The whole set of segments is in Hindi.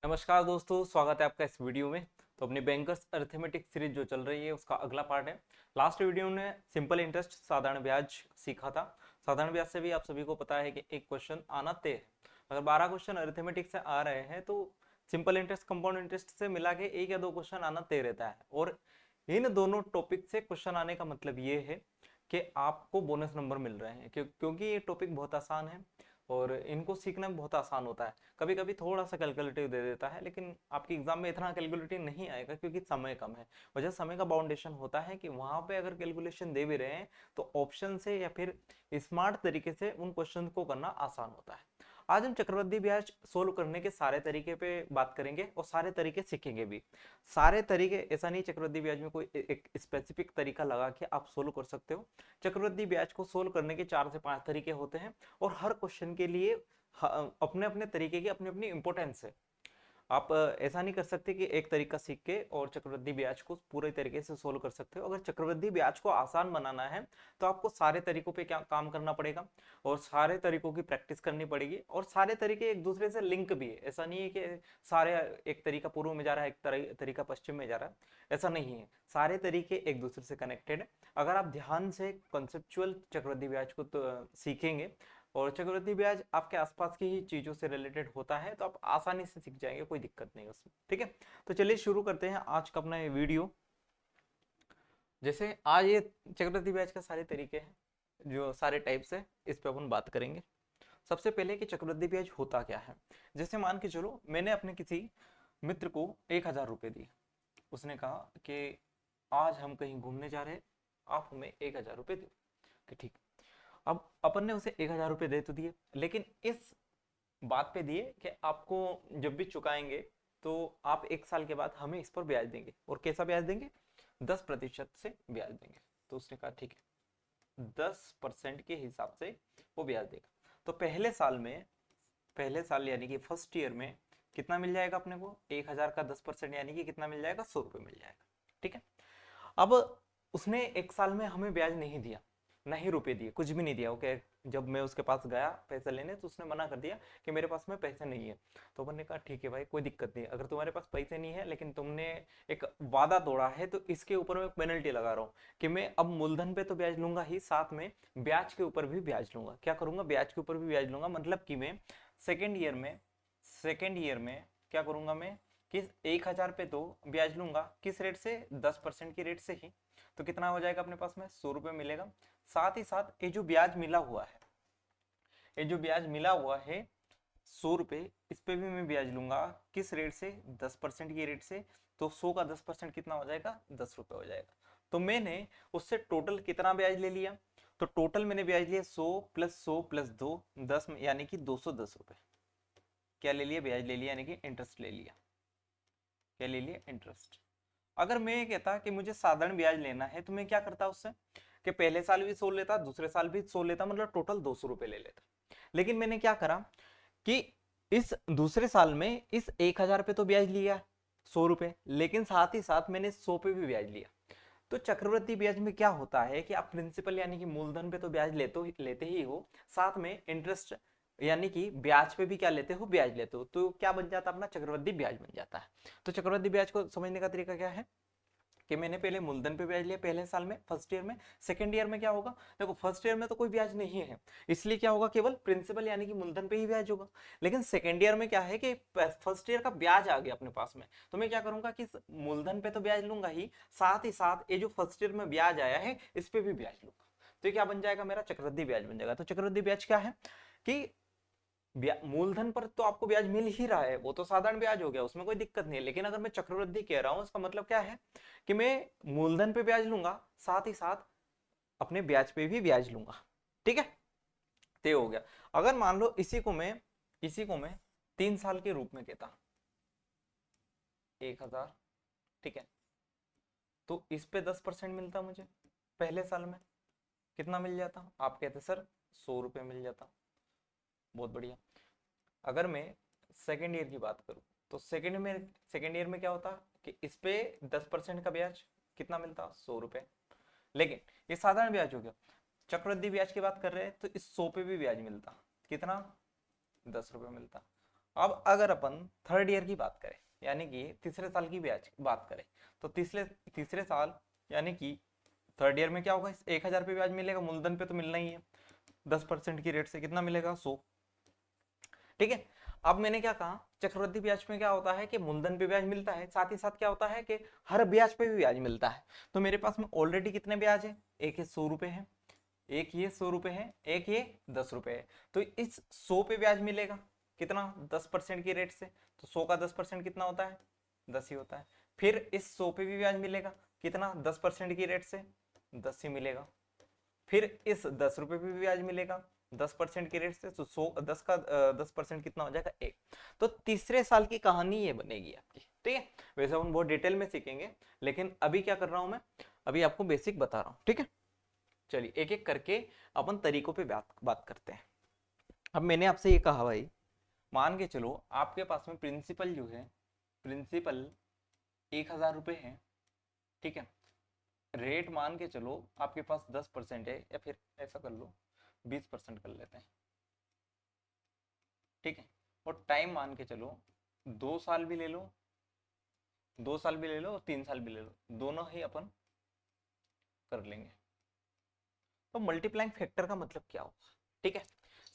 नमस्कार दोस्तों, स्वागत है आपका इस वीडियो में। तो अपनी बैंकर्स अरिथमेटिक सीरीज जो चल रही है उसका अगला पार्ट है। लास्ट वीडियो में सिंपल इंटरेस्ट साधारण ब्याज सीखा था। साधारण ब्याज से भी आप सभी को पता है कि एक क्वेश्चन आना तय है। अगर 12 क्वेश्चन अरिथमेटिक से आ रहे हैं तो सिंपल इंटरेस्ट कंपाउंड इंटरेस्ट से मिला के एक या दो क्वेश्चन आना तय रहता है। और इन दोनों टॉपिक से क्वेश्चन आने का मतलब ये है कि आपको बोनस नंबर मिल रहे हैं, क्योंकि ये टॉपिक बहुत आसान है और इनको सीखना भी बहुत आसान होता है। कभी कभी थोड़ा सा कैलकुलेटिव दे देता है, लेकिन आपके एग्जाम में इतना कैलकुलेटिव नहीं आएगा क्योंकि समय कम है। और जब समय का बाउंडेशन होता है कि वहां पे अगर कैलकुलेशन दे भी रहे हैं तो ऑप्शन से या फिर स्मार्ट तरीके से उन क्वेश्चन को करना आसान होता है। आज हम चक्रवृद्धि ब्याज सोल्व करने के सारे तरीके पे बात करेंगे और सारे तरीके सीखेंगे भी। सारे तरीके ऐसा नहीं चक्रवृद्धि ब्याज में कोई एक स्पेसिफिक तरीका लगा के आप सोल्व कर सकते हो। चक्रवृद्धि ब्याज को सोल्व करने के 4 से 5 तरीके होते हैं और हर क्वेश्चन के लिए अपने अपने तरीके की अपनी अपनी इंपॉर्टेंस है। आप ऐसा नहीं कर सकते कि एक तरीका सीख के और चक्रवृद्धि ब्याज को पूरे तरीके से सोल्व कर सकते हो। अगर चक्रवृद्धि ब्याज को आसान बनाना है तो आपको सारे तरीकों पे क्या काम करना पड़ेगा और सारे तरीकों की प्रैक्टिस करनी पड़ेगी। और सारे तरीके एक दूसरे से लिंक भी है, ऐसा नहीं है कि सारे एक तरीका पूर्व में जा रहा है एक तरीका पश्चिम में जा रहा है, ऐसा नहीं है। सारे तरीके एक दूसरे से कनेक्टेड है। अगर आप ध्यान से कंसेप्चुअल चक्रवृद्धि ब्याज को तो सीखेंगे और चक्रवृद्धि ब्याज आपके आसपास की ही चीजों से रिलेटेड होता है तो आप आसानी से सीख जाएंगे, कोई दिक्कत नहीं उसमें। ठीक है, तो चलिए शुरू करते हैं आज का अपना ये वीडियो। जैसे आज ये चक्रवृद्धि ब्याज के सारे तरीके हैं, जो सारे टाइप्स है, इस पे अपन बात करेंगे। सबसे पहले कि चक्रवृद्धि ब्याज होता क्या है। जैसे मान के चलो मैंने अपने किसी मित्र को 1,000 रुपए दिए। उसने कहा कि आज हम कहीं घूमने जा रहे हैं, आप हमें 1,000 रुपए दो। कि ठीक। अब अपन ने उसे 1,000 रुपए दे तो दिए, लेकिन इस बात पे दिए कि आपको जब भी चुकाएंगे तो आप 1 साल के बाद हमें इस पर ब्याज देंगे। और कैसा ब्याज देंगे? 10% से ब्याज देंगे। तो उसने कहा ठीक है, 10% के हिसाब से वो ब्याज देगा। तो पहले साल यानी कि फर्स्ट ईयर में कितना मिल जाएगा अपने को? 1,000 का 10% यानी कि कितना मिल जाएगा? 100 रुपये मिल जाएगा। ठीक है। अब उसने 1 साल में हमें ब्याज नहीं दिया, ना ही रुपए दिए, कुछ भी नहीं दिया। ओके, जब मैं उसके पास गया पैसे लेने तो उसने मना कर दिया कि मेरे पास में पैसे नहीं है। तो मैंने कहा ठीक है भाई, कोई दिक्कत नहीं, अगर तुम्हारे पास पैसे नहीं है लेकिन तुमने एक वादा तोड़ा है तो इसके ऊपर मैं पेनल्टी लगा रहा हूँ कि मैं अब मूलधन पे तो ब्याज लूंगा ही, साथ में ब्याज के ऊपर भी ब्याज लूंगा। क्या करूंगा? ब्याज के ऊपर भी ब्याज लूंगा। मतलब कि मैं सेकेंड ईयर में सेकेंड ईयर में क्या करूंगा मैं कि 1,000 पे तो ब्याज लूंगा, किस रेट से? 10% की रेट से ही। तो कितना हो जाएगा अपने पास में? 100 रुपये मिलेगा। साथ ही साथ ये जो ब्याज मिला हुआ है, ये जो ब्याज मिला हुआ है 100 रुपये, इस पे भी मैं ब्याज लूंगा। किस रेट से? 10% की रेट से। तो 100 का 10% कितना हो जाएगा? 10 रुपये हो जाएगा। तो मैंने उससे टोटल कितना ब्याज ले लिया? तो टोटल मैंने ब्याज लिया 100 + 100 + 2 10, यानी कि 210 रुपये। क्या ले लिया? ब्याज ले लिया, यानी कि इंटरेस्ट ले लिया। क्या ले लिया? इंटरेस्ट। अगर मैं ये कहता कि मुझे साधारण ब्याज लेना है तो मैं क्या करता उससे कि पहले साल भी 100 लेता, दूसरे साल भी 100 लेता, मतलब टोटल 200 रुपये ले लेता। लेकिन मैंने क्या करा कि इस दूसरे साल में इस 1,000 पे तो ब्याज लिया 100 रुपये, लेकिन साथ ही साथ मैंने 100 पे भी ब्याज लिया। तो चक्रवृद्धि ब्याज में क्या होता है कि आप प्रिंसिपल यानी कि मूलधन पे तो ब्याज लेते ही हो, साथ में इंटरेस्ट यानी कि ब्याज पे भी क्या लेते हो? ब्याज लेते हो। तो क्या बन जाता है? अपना चक्रवृद्धि ब्याज बन जाता है। तो चक्रवृद्धि ब्याज को समझने का तरीका क्या है कि मैंने पहले मूलधन पे ब्याज लिया पहले साल में, फर्स्ट ईयर में। सेकंड ईयर में क्या होगा? देखो, फर्स्ट ईयर में तो कोई ब्याज नहीं है, इसलिए क्या होगा? केवल प्रिंसिपल यानी कि मूलधन पे ही ब्याज होगा। लेकिन सेकंड ईयर में क्या है कि फर्स्ट ईयर का ब्याज आ गया अपने पास में, तो मैं क्या करूंगा कि मूलधन पे तो ब्याज लूंगा ही, साथ ही साथ ये जो फर्स्ट ईयर में ब्याज आया है इस पे भी ब्याज लूंगा। तो ये क्या बन जाएगा? मेरा चक्रवृद्धि ब्याज बन जाएगा। तो चक्रवृद्धि ब्याज क्या है कि मूलधन पर तो आपको ब्याज मिल ही रहा है, वो तो साधारण ब्याज हो गया, उसमें कोई दिक्कत नहीं है। लेकिन अगर मैं चक्रवृद्धि कह रहा हूं, इसका मतलब क्या है कि मैं मूलधन पे ब्याज लूंगा, साथ ही साथ अपने ब्याज पे भी ब्याज लूंगा। ठीक है, ते हो गया। अगर मान लो इसी को मैं 3 साल के रूप में कहता 1,000, ठीक है, तो इस पे 10% मिलता मुझे। पहले साल में कितना मिल जाता? आप कहते सर 100 रुपये मिल जाता। बहुत बढ़िया। अगर मैं सेकेंड ईयर की बात करूं तो सेकेंड ईयर में क्या होता कि इस पे 10% का ब्याज कितना मिलता? 100 रुपये। लेकिन ये साधारण ब्याज हो गया। चक्रवृद्धि ब्याज की बात कर रहे हैं तो इस 100 पे भी ब्याज मिलता। कितना? 10 रुपये मिलता। अब अगर अपन थर्ड ईयर की बात करें, यानी कि तीसरे साल की ब्याज बात करें, तो तीसरे तीसरे साल यानी कि थर्ड ईयर में क्या होगा, 1,000 पे ब्याज मिलेगा, मूलधन पे तो मिलना ही है, 10% की रेट से कितना मिलेगा, 100। ठीक है। अब मैंने क्या कहा, चक्रवृद्धि ब्याज में क्या होता है कि मूलधन पे ब्याज मिलता है, साथ ही साथ क्या होता है कि हर ब्याज पे भी ब्याज मिलता है। तो मेरे पास में ऑलरेडी कितने ब्याज है, एक ये 100 रुपए है, एक ये 100 रुपए है, एक ये 10 रुपए है। तो इस 100 पे ब्याज मिलेगा कितना, 10% की रेट से। तो 100 का 10% कितना होता है, 10 ही होता है। फिर इस 100 पे भी ब्याज मिलेगा कितना, 10% की रेट से 10 ही मिलेगा। फिर इस 10 रुपए पे भी ब्याज मिलेगा 10% की रेट से, तो 100 10 का 10% कितना हो जाएगा, 1। तो तीसरे साल की कहानी ये बनेगी आपकी। ठीक है, वैसे हम बहुत डिटेल में सीखेंगे, लेकिन अभी क्या कर रहा हूं मैं, अभी आपको बेसिक बता रहा हूं। ठीक है, चलिए एक एक करके अपन तरीकों पे बात करते हैं। अब मैंने आपसे ये कहा भाई, मान के चलो आपके पास में प्रिंसिपल जो है, प्रिंसिपल 1,000 रुपए है। ठीक है, रेट मान के चलो आपके पास 10% है, या फिर ऐसा कर लो 20% कर लेते हैं। ठीक है, और टाइम मान के चलो 2 साल भी ले लो, 2 साल भी ले लो और 3 साल भी ले लो, दोनों ही अपन कर लेंगे। तो मल्टीप्लाइंग फैक्टर का मतलब क्या होगा। ठीक है,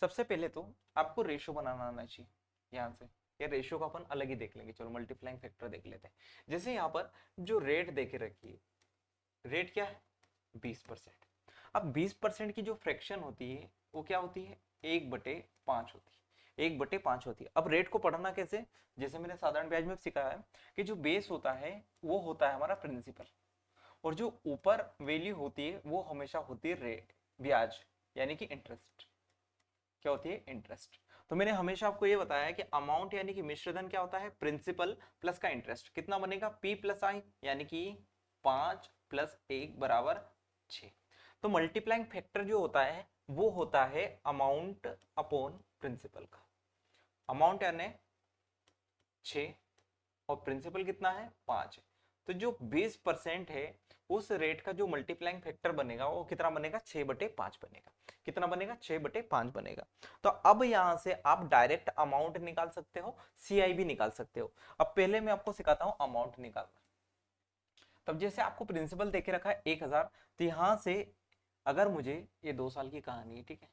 सबसे पहले तो आपको रेशो बनाना आना चाहिए। यहाँ से ये रेशो का अपन अलग ही देख लेंगे, चलो मल्टीप्लाइंग फैक्टर देख लेते हैं। जैसे यहाँ पर जो रेट देके रखी है, रेट क्या है, 20%। अब 20% की जो फ्रैक्शन होती है वो क्या होती है, 1/5 होती है, 1/5 होती है। अब रेट को पढ़ना कैसे, जैसे मैंने साधारण ब्याज में सिखाया है कि जो बेस होता है वो होता है हमारा प्रिंसिपल, और जो ऊपर वैल्यू होती है वो हमेशा होती है रेट, ब्याज, यानी कि इंटरेस्ट। क्या होती है, इंटरेस्ट। तो मैंने हमेशा आपको ये बताया कि अमाउंट यानी कि मिश्रधन क्या होता है, प्रिंसिपल प्लस का इंटरेस्ट, कितना बनेगा, P प्लस आई, यानी कि 5 + 1 = 6। तो मल्टीप्लाइंग फैक्टर जो होता है वो होता है अमाउंट अपॉन प्रिंसिपल का। अमाउंट यानी 6 और प्रिंसिपल कितना है, 5 है। तो जो 20% है उस रेट का जो मल्टीप्लाइंग फैक्टर बनेगा वो कितना बनेगा, 6/5 बनेगा। कितना बनेगा, 6/5 बनेगा। तो अब यहां से आप डायरेक्ट अमाउंट निकाल सकते हो, सीआई भी निकाल सकते हो। अब पहले मैं आपको सिखाता हूं अमाउंट निकालना। तब जैसे आपको प्रिंसिपल देके रखा है 1,000, तो यहां से अगर मुझे, ये 2 साल की कहानी है, ठीक है,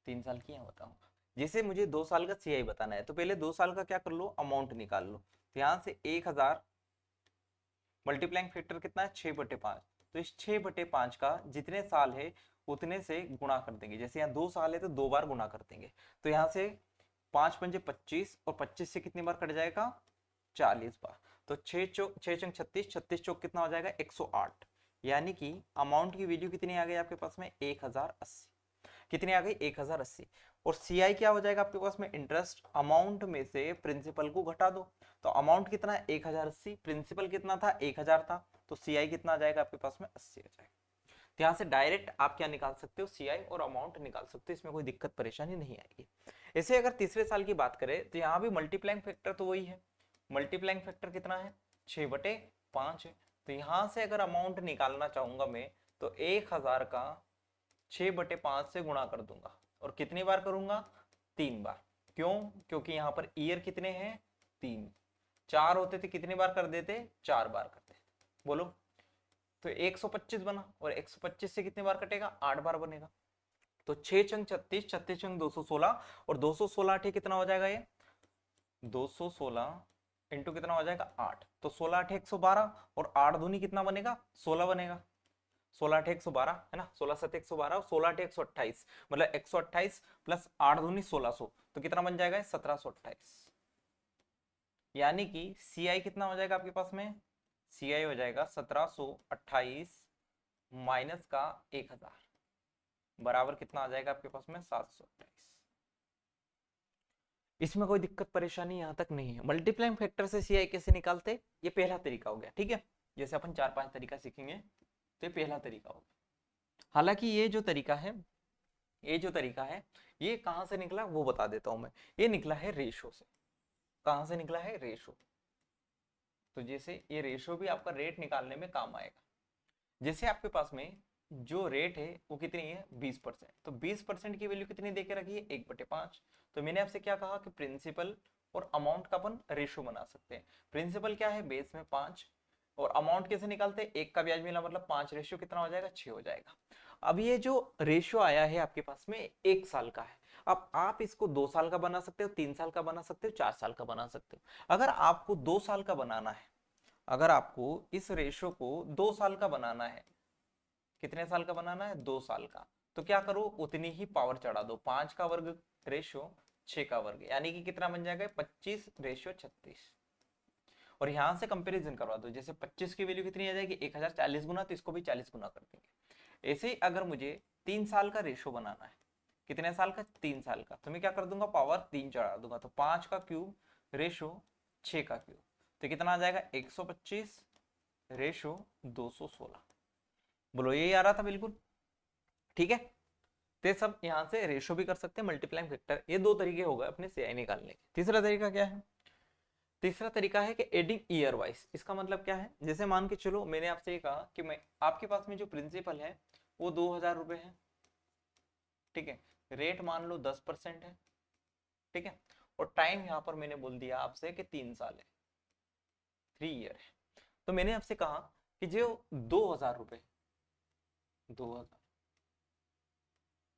3 साल की है बताऊं, जैसे मुझे 2 साल का सीआई बताना है, तो पहले 2 साल का क्या कर लो, अमाउंट निकाल लो। तो यहां से 1,000 मल्टीप्लाइंग फैक्टर कितना है, 6/5। तो इस 6/5 का जितने साल है उतने से गुणा कर देंगे। जैसे यहाँ 2 साल है तो 2 बार गुणा कर देंगे। तो यहाँ से 5×5 = 25, और 25 से कितनी बार कट जाएगा, 40 बार। तो 6×6 = 36, 36 चौक कितना हो जाएगा, 108। यानी कि अमाउंट की वैल्यू कितनी आ गई आपके पास में, 1080। कितनी आ गई, 1080। और सीआई क्या हो जाएगा आपके पास में, इंटरेस्ट। अमाउंट में से प्रिंसिपल को घटा दो, तो अमाउंट कितना है, 1080, प्रिंसिपल कितना था, 1000 था, तो सीआई कितना आ जाएगा आपके पास में, 80 आ जाएगा। तो यहाँ से डायरेक्ट आप क्या निकाल सकते हो, सीआई और अमाउंट निकाल सकते हो, इसमें कोई दिक्कत परेशानी नहीं आएगी। ऐसे अगर तीसरे साल की बात करें तो यहाँ भी मल्टीप्लाइंग फैक्टर तो वही है। मल्टीप्लाइंग फैक्टर कितना है, 6/5 है। तो यहाँ से अगर अमाउंट निकालना चाहूंगा मैं, तो 1000 का 6/5 से गुणा कर दूंगा, और कितनी बार करूंगा, 3 बार। क्यों, क्योंकि यहाँ पर ईयर कितने हैं, 3। 4 होते थे कितनी बार कर देते, 4 बार करते। बोलो, तो 125 बना, और 125 से कितनी बार कटेगा, 8 बार बनेगा। तो 6×6 = 36, 36×6 = 216, और 216 8 कितना हो जाएगा, ये 216 इंटू कितना हो जाएगा, 8। तो 16 8 112, और 8 दूनी कितना बनेगा, 16 बनेगा। 16 8 112 है ना, 16 7 112, और 16 8 128, मतलब 128 प्लस 8 दूनी 1600, तो कितना बन जाएगा, 1728। यानी कि सीआई कितना हो जाएगा आपके पास में, सीआई हो जाएगा 1728 माइनस का 1000 बराबर कितना आ जाएगा आपके पास में, 728। इसमें कोई दिक्कत परेशानी यहां तक नहीं है। मल्टीप्लाइंग फैक्टर से सीआई कैसे निकालते, ये पहला तरीका हो गया। ठीक है, जैसे अपन 4-5 तरीका सीखेंगे, तो ये पहला तरीका होगा। हालांकि ये जो तरीका है ये कहां से निकला वो बता देता हूं मैं। ये निकला है रेशो से। कहां से निकला है, रेशो। तो जैसे ये रेशो भी आपका रेट निकालने में काम आएगा। जैसे आपके पास में जो रेट है वो कितनी है 20%। तो 20% की वैल्यू कितनी देके रखी है 1/5। तो मैंने आपसे क्या कहा कि प्रिंसिपल और अमाउंट का अपन रेशो बना सकते हैं। प्रिंसिपल क्या है बेस में 5, और अमाउंट कैसे निकालते हैं, 1 का ब्याज मिला मतलब 5 रेशियो कितना हो जाएगा 6 हो जाएगा। अब ये जो रेशियो आया है आपके पास में 1 साल का है। अब आप इसको 2 साल का बना सकते हो, 3 साल का बना सकते हो, 4 साल का बना सकते हो। अगर आपको 2 साल का बनाना है, अगर आपको इस रेशियो को 2 साल का बनाना है, कितने साल का बनाना है 2 साल का, तो क्या करो उतनी ही पावर चढ़ा दो, 5 का वर्ग रेशियो 6 का वर्ग, यानी कि कितना बन जाएगा 25/36। और यहां से कंपैरिजन करवा दो, जैसे 25 की वैल्यू कितनी आ जाएगी 1040 गुना, तो इसको भी 40 गुना कर देंगे। ऐसे ही अगर मुझे 3 साल का रेशियो बनाना है, कितने साल का 3 साल का, तो मैं क्या कर दूंगा पावर 3 चढ़ा दूंगा, तो 5 का क्यूब रेशियो 6 का क्यूब, तो कितना आ जाएगा 125 रेशियो 216। बोलो ये आ रहा था बिल्कुल ठीक है। तो सब यहाँ से रेशो भी कर सकते हैं, मल्टीप्लाइंग फैक्टर, ये दो तरीके हो गए अपने सीआई निकालने के। तीसरा तरीका क्या है, तीसरा तरीका है कि एडिंग ईयर वाइज। इसका मतलब क्या है, जैसे मान के चलो मैंने आपसे ये कहा कि मैं आपके पास में जो प्रिंसिपल है वो 2000 रुपए है, ठीक है, रेट मान लो 10% है, ठीक है, और टाइम यहाँ पर मैंने बोल दिया आपसे कि 3 साल है, 3 ईयर है। तो मैंने आपसे कहा कि जो 2000 रुपए, 2000,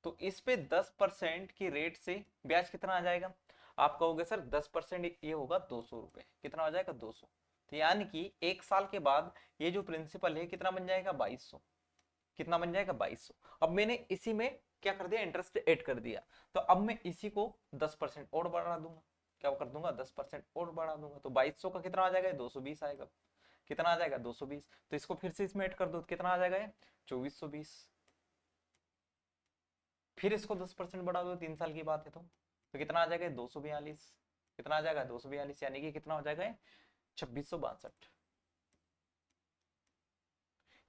तो इस पे 10% की रेट से ब्याज कितना आ जाएगा, आप कहोगे सर 10% ये होगा 200 रुपए, कितना हो जाएगा 200। तो यानी कि 1 साल के बाद ये जो प्रिंसिपल है कितना बन जाएगा 2200, कितना बन जाएगा 2200। अब मैंने इसी में क्या कर दिया इंटरेस्ट ऐड कर दिया, तो अब मैं इसी को 10% और बढ़ा दूंगा, क्या कर दूंगा 10% और बढ़ा दूंगा, तो 2200 का कितना आ जाएगा 220 आएगा, कितना आ जाएगा 220। तो इसको फिर से इसमें ऐड कर दो, तो कितना आ जाएगा 2420। फिर इसको 10% बढ़ा दो, 3 साल की बात है तो कितना आ जाएगा 242, कितना आ जाएगा 242, यानी कि कितना हो जाएगा 2662।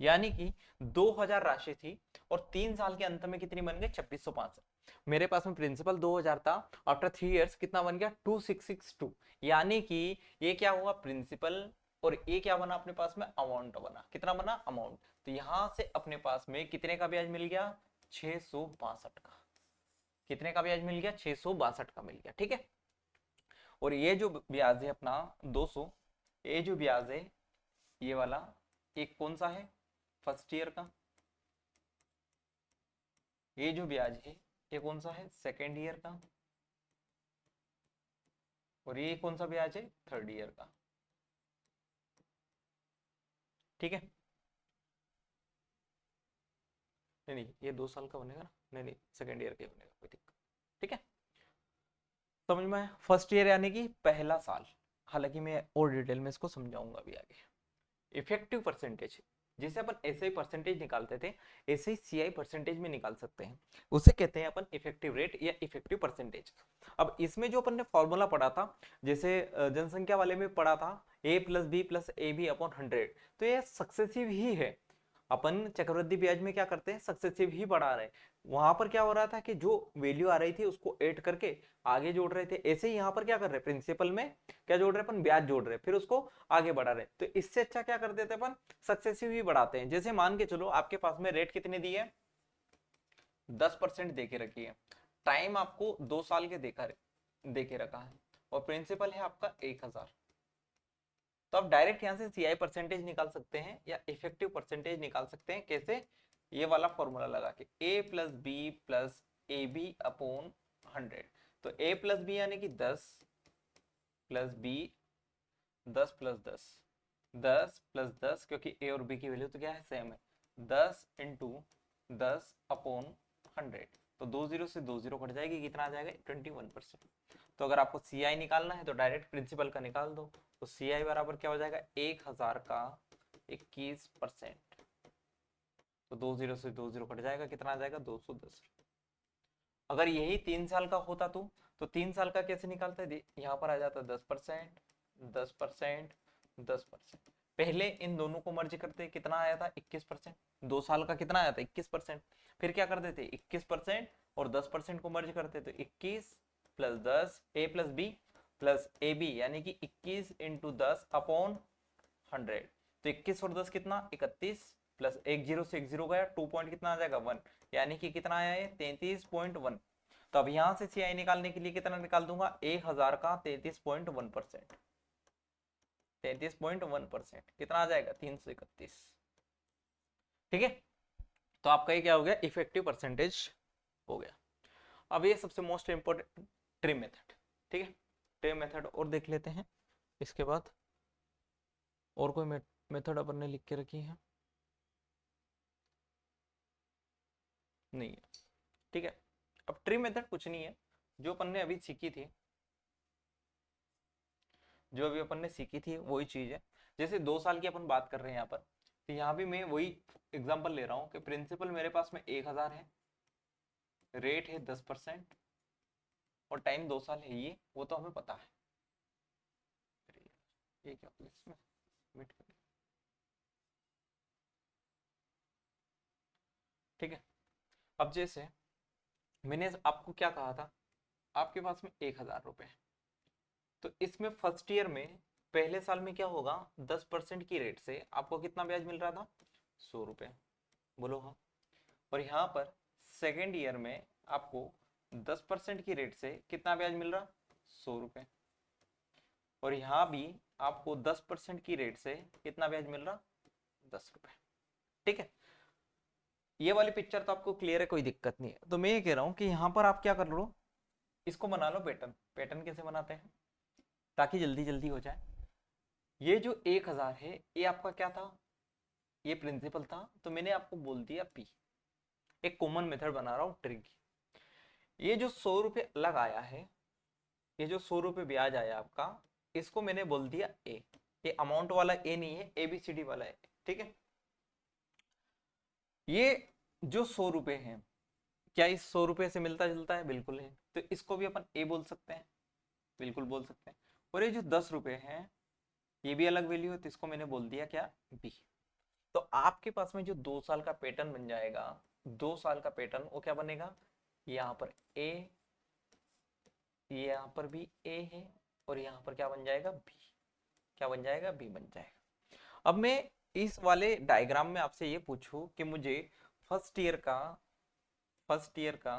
यानी कि 2000 राशि थी और 3 साल के अंत में कितनी बन गई 2662। मेरे पास में प्रिंसिपल 2000 था, आफ्टर 3 इयर्स कितना बन गया 2662। यानी कि ये क्या हुआ प्रिंसिपल, और ये क्या बना अपने पास में अमाउंट बना, कितना बना अमाउंट। तो यहां से अपने पास में कितने का ब्याज मिल गया 662 का, कितने का ब्याज मिल गया 662 का मिल गया, ठीक है। और ये जो ब्याज है अपना 200, ये जो ब्याज है ये वाला एक कौन सा है फर्स्ट ईयर का, ये जो ब्याज है ये कौन सा है सेकेंड ईयर का, और ये कौन सा ब्याज है थर्ड ईयर का, ठीक है। नहीं नहीं ये 2 साल का बनेगा ना, नहीं नहीं सेकेंड ईयर का बनेगा, कोई दिक्कत, ठीक है। समझ में आया, फर्स्ट ईयर यानी कि पहला साल, हालांकि मैं और डिटेल में इसको समझाऊंगा अभी आगे। इफेक्टिव परसेंटेज, जैसे अपन ऐसे ही परसेंटेज निकालते थे ऐसे ही सीआई परसेंटेज में निकाल सकते हैं, उसे कहते हैं अपन इफेक्टिव रेट या इफेक्टिव परसेंटेज। अब इसमें जो अपन ने फॉर्मूला पढ़ा था, जैसे जनसंख्या वाले में पढ़ा था a+b+ab/100, तो ये सक्सेसिव ही है। अपन चक्रवृद्धि ब्याज में क्या करते हैं सक्सेसिव ही बढ़ा रहे हैं, वहां पर क्या हो रहा था कि जो वैल्यू आ रही थी उसको ऐड करके आगे जोड़ रहे थे, ऐसे ही यहाँ पर क्या कर रहे हैं प्रिंसिपल में क्या जोड़ रहे हैं अपन ब्याज जोड़ रहे हैं फिर उसको आगे बढ़ा रहे हैं। तो इससे अच्छा क्या कर देते हैं अपन सक्सेसिव ही बढ़ाते हैं। जैसे मान के चलो आपके पास में रेट कितनी दी है 10% देके रखी है, टाइम आपको 2 साल के देके रखा है, और प्रिंसिपल है आपका 1000। तो आप डायरेक्ट यहाँ से सीआई परसेंटेज निकाल सकते हैं या इफेक्टिव परसेंटेज निकाल सकते हैं, कैसे, ये वाला फॉर्मूला लगा के a+b+ab/100। तो a+b यानी कि 10+b 10+10, 10+10, क्योंकि a और b की वैल्यू तो क्या है सेम है, 10 × 10/100। तो 20 से 20 कट जाएगी, कितना आ जाएगा 21%। तो अगर आपको सी आई निकालना है तो डायरेक्ट प्रिंसिपल का निकाल दो, तो सी आई बराबर क्या हो जाएगा 1000 का 21%। तो 20 से 20 कट जाएगा, कितना आ जाएगा 210। अगर यही 3 साल का होता तो 3 साल का कैसे निकालते, यहाँ पर आ जाता 10%, 10%, 10%। पहले इन दोनों को मर्ज करते कितना आया था 21%, 2 साल का कितना आया था 21%। फिर क्या कर देते 21% और 10% को मर्ज करते, तो 21 + 10 a+b+ab, यानी कि 21 × 10/100। तो 21 और 10 कितना 31, प्लस एक जीरो से एक जीरो गया, 2 पॉइंट कितना आ जाएगा 1, यानी कि कितना आया है 33.1। तो अब यहां से सीआई निकालने के लिए कितना निकाल दूंगा, 1000 का 33.1%, 33.1% कितना आ जाएगा 331। ठीक है, तो आपका ये क्या हो गया, इफेक्टिव परसेंटेज हो गया। अब ये सबसे मोस्ट इंपोर्टेंट ट्रिम मेथड। ठीक है, ट्रिम मेथड और देख लेते हैं इसके बाद। और कोई मेथड अपन ने लिख के रखी है नहीं है। ठीक है, अब ट्रिम मेथड कुछ नहीं है, जो अपन ने अभी सीखी थी, जो अभी अपन ने सीखी थी वही चीज है। जैसे 2 साल की अपन बात कर रहे हैं यहाँ पर, तो यहाँ भी मैं वही एग्जांपल ले रहा हूँ कि प्रिंसिपल मेरे पास में 1000 है, रेट है 10% और टाइम 2 साल है, ये वो तो हमें पता है। ये क्या इसमें सबमिट कर, ठीक है। अब जैसे मैंने आपको क्या कहा था, आपके पास में 1000 रुपए है, तो इसमें फर्स्ट ईयर में पहले साल में क्या होगा, 10% की रेट से आपको कितना ब्याज मिल रहा था, 100 रुपए, बोलो हाँ। और यहाँ पर सेकेंड ईयर में आपको 10% की रेट से कितना ब्याज मिल रहा, 100 रुपए। और यहाँ भी आपको 10% की रेट से कितना ब्याज मिल रहा, 10 रुपए। ठीक है, ये वाली पिक्चर तो आपको क्लियर है, कोई दिक्कत नहीं है। तो मैं ये कह रहा हूँ कि यहाँ पर आप क्या कर लो, इसको बना लो पैटर्न। पैटर्न कैसे बनाते हैं ताकि जल्दी जल्दी हो जाए। ये जो 1000 है ये आपका क्या था, ये प्रिंसिपल था, तो मैंने आपको बोल दिया पी। एक कॉमन मेथड बना रहा हूँ ट्रिक। ये जो 100 रुपए अलग आया है, ये जो 100 रुपए ब्याज आया आपका, इसको मैंने बोल दिया ए। ये अमाउंट वाला ए नहीं है, एबीसीडी वाला है। ठीक है, ये जो 100 रुपए है, क्या इस 100 रुपए से मिलता जुलता है, बिल्कुल है, तो इसको भी अपन ए बोल सकते हैं, बिल्कुल बोल सकते हैं। और ये जो 10 रुपए है, ये भी अलग वैल्यू है, तो इसको मैंने बोल दिया क्या, बी। तो आपके पास में जो 2 साल का पैटर्न बन जाएगा, 2 साल का पैटर्न वो क्या बनेगा, यहाँ पर ए, यहाँ पर भी ए है, और यहाँ पर क्या बन जाएगा, बी। क्या बन जाएगा, बी बन जाएगा। अब मैं इस वाले डायग्राम में आपसे ये पूछूं कि मुझे फर्स्ट ईयर का फर्स्ट ईयर का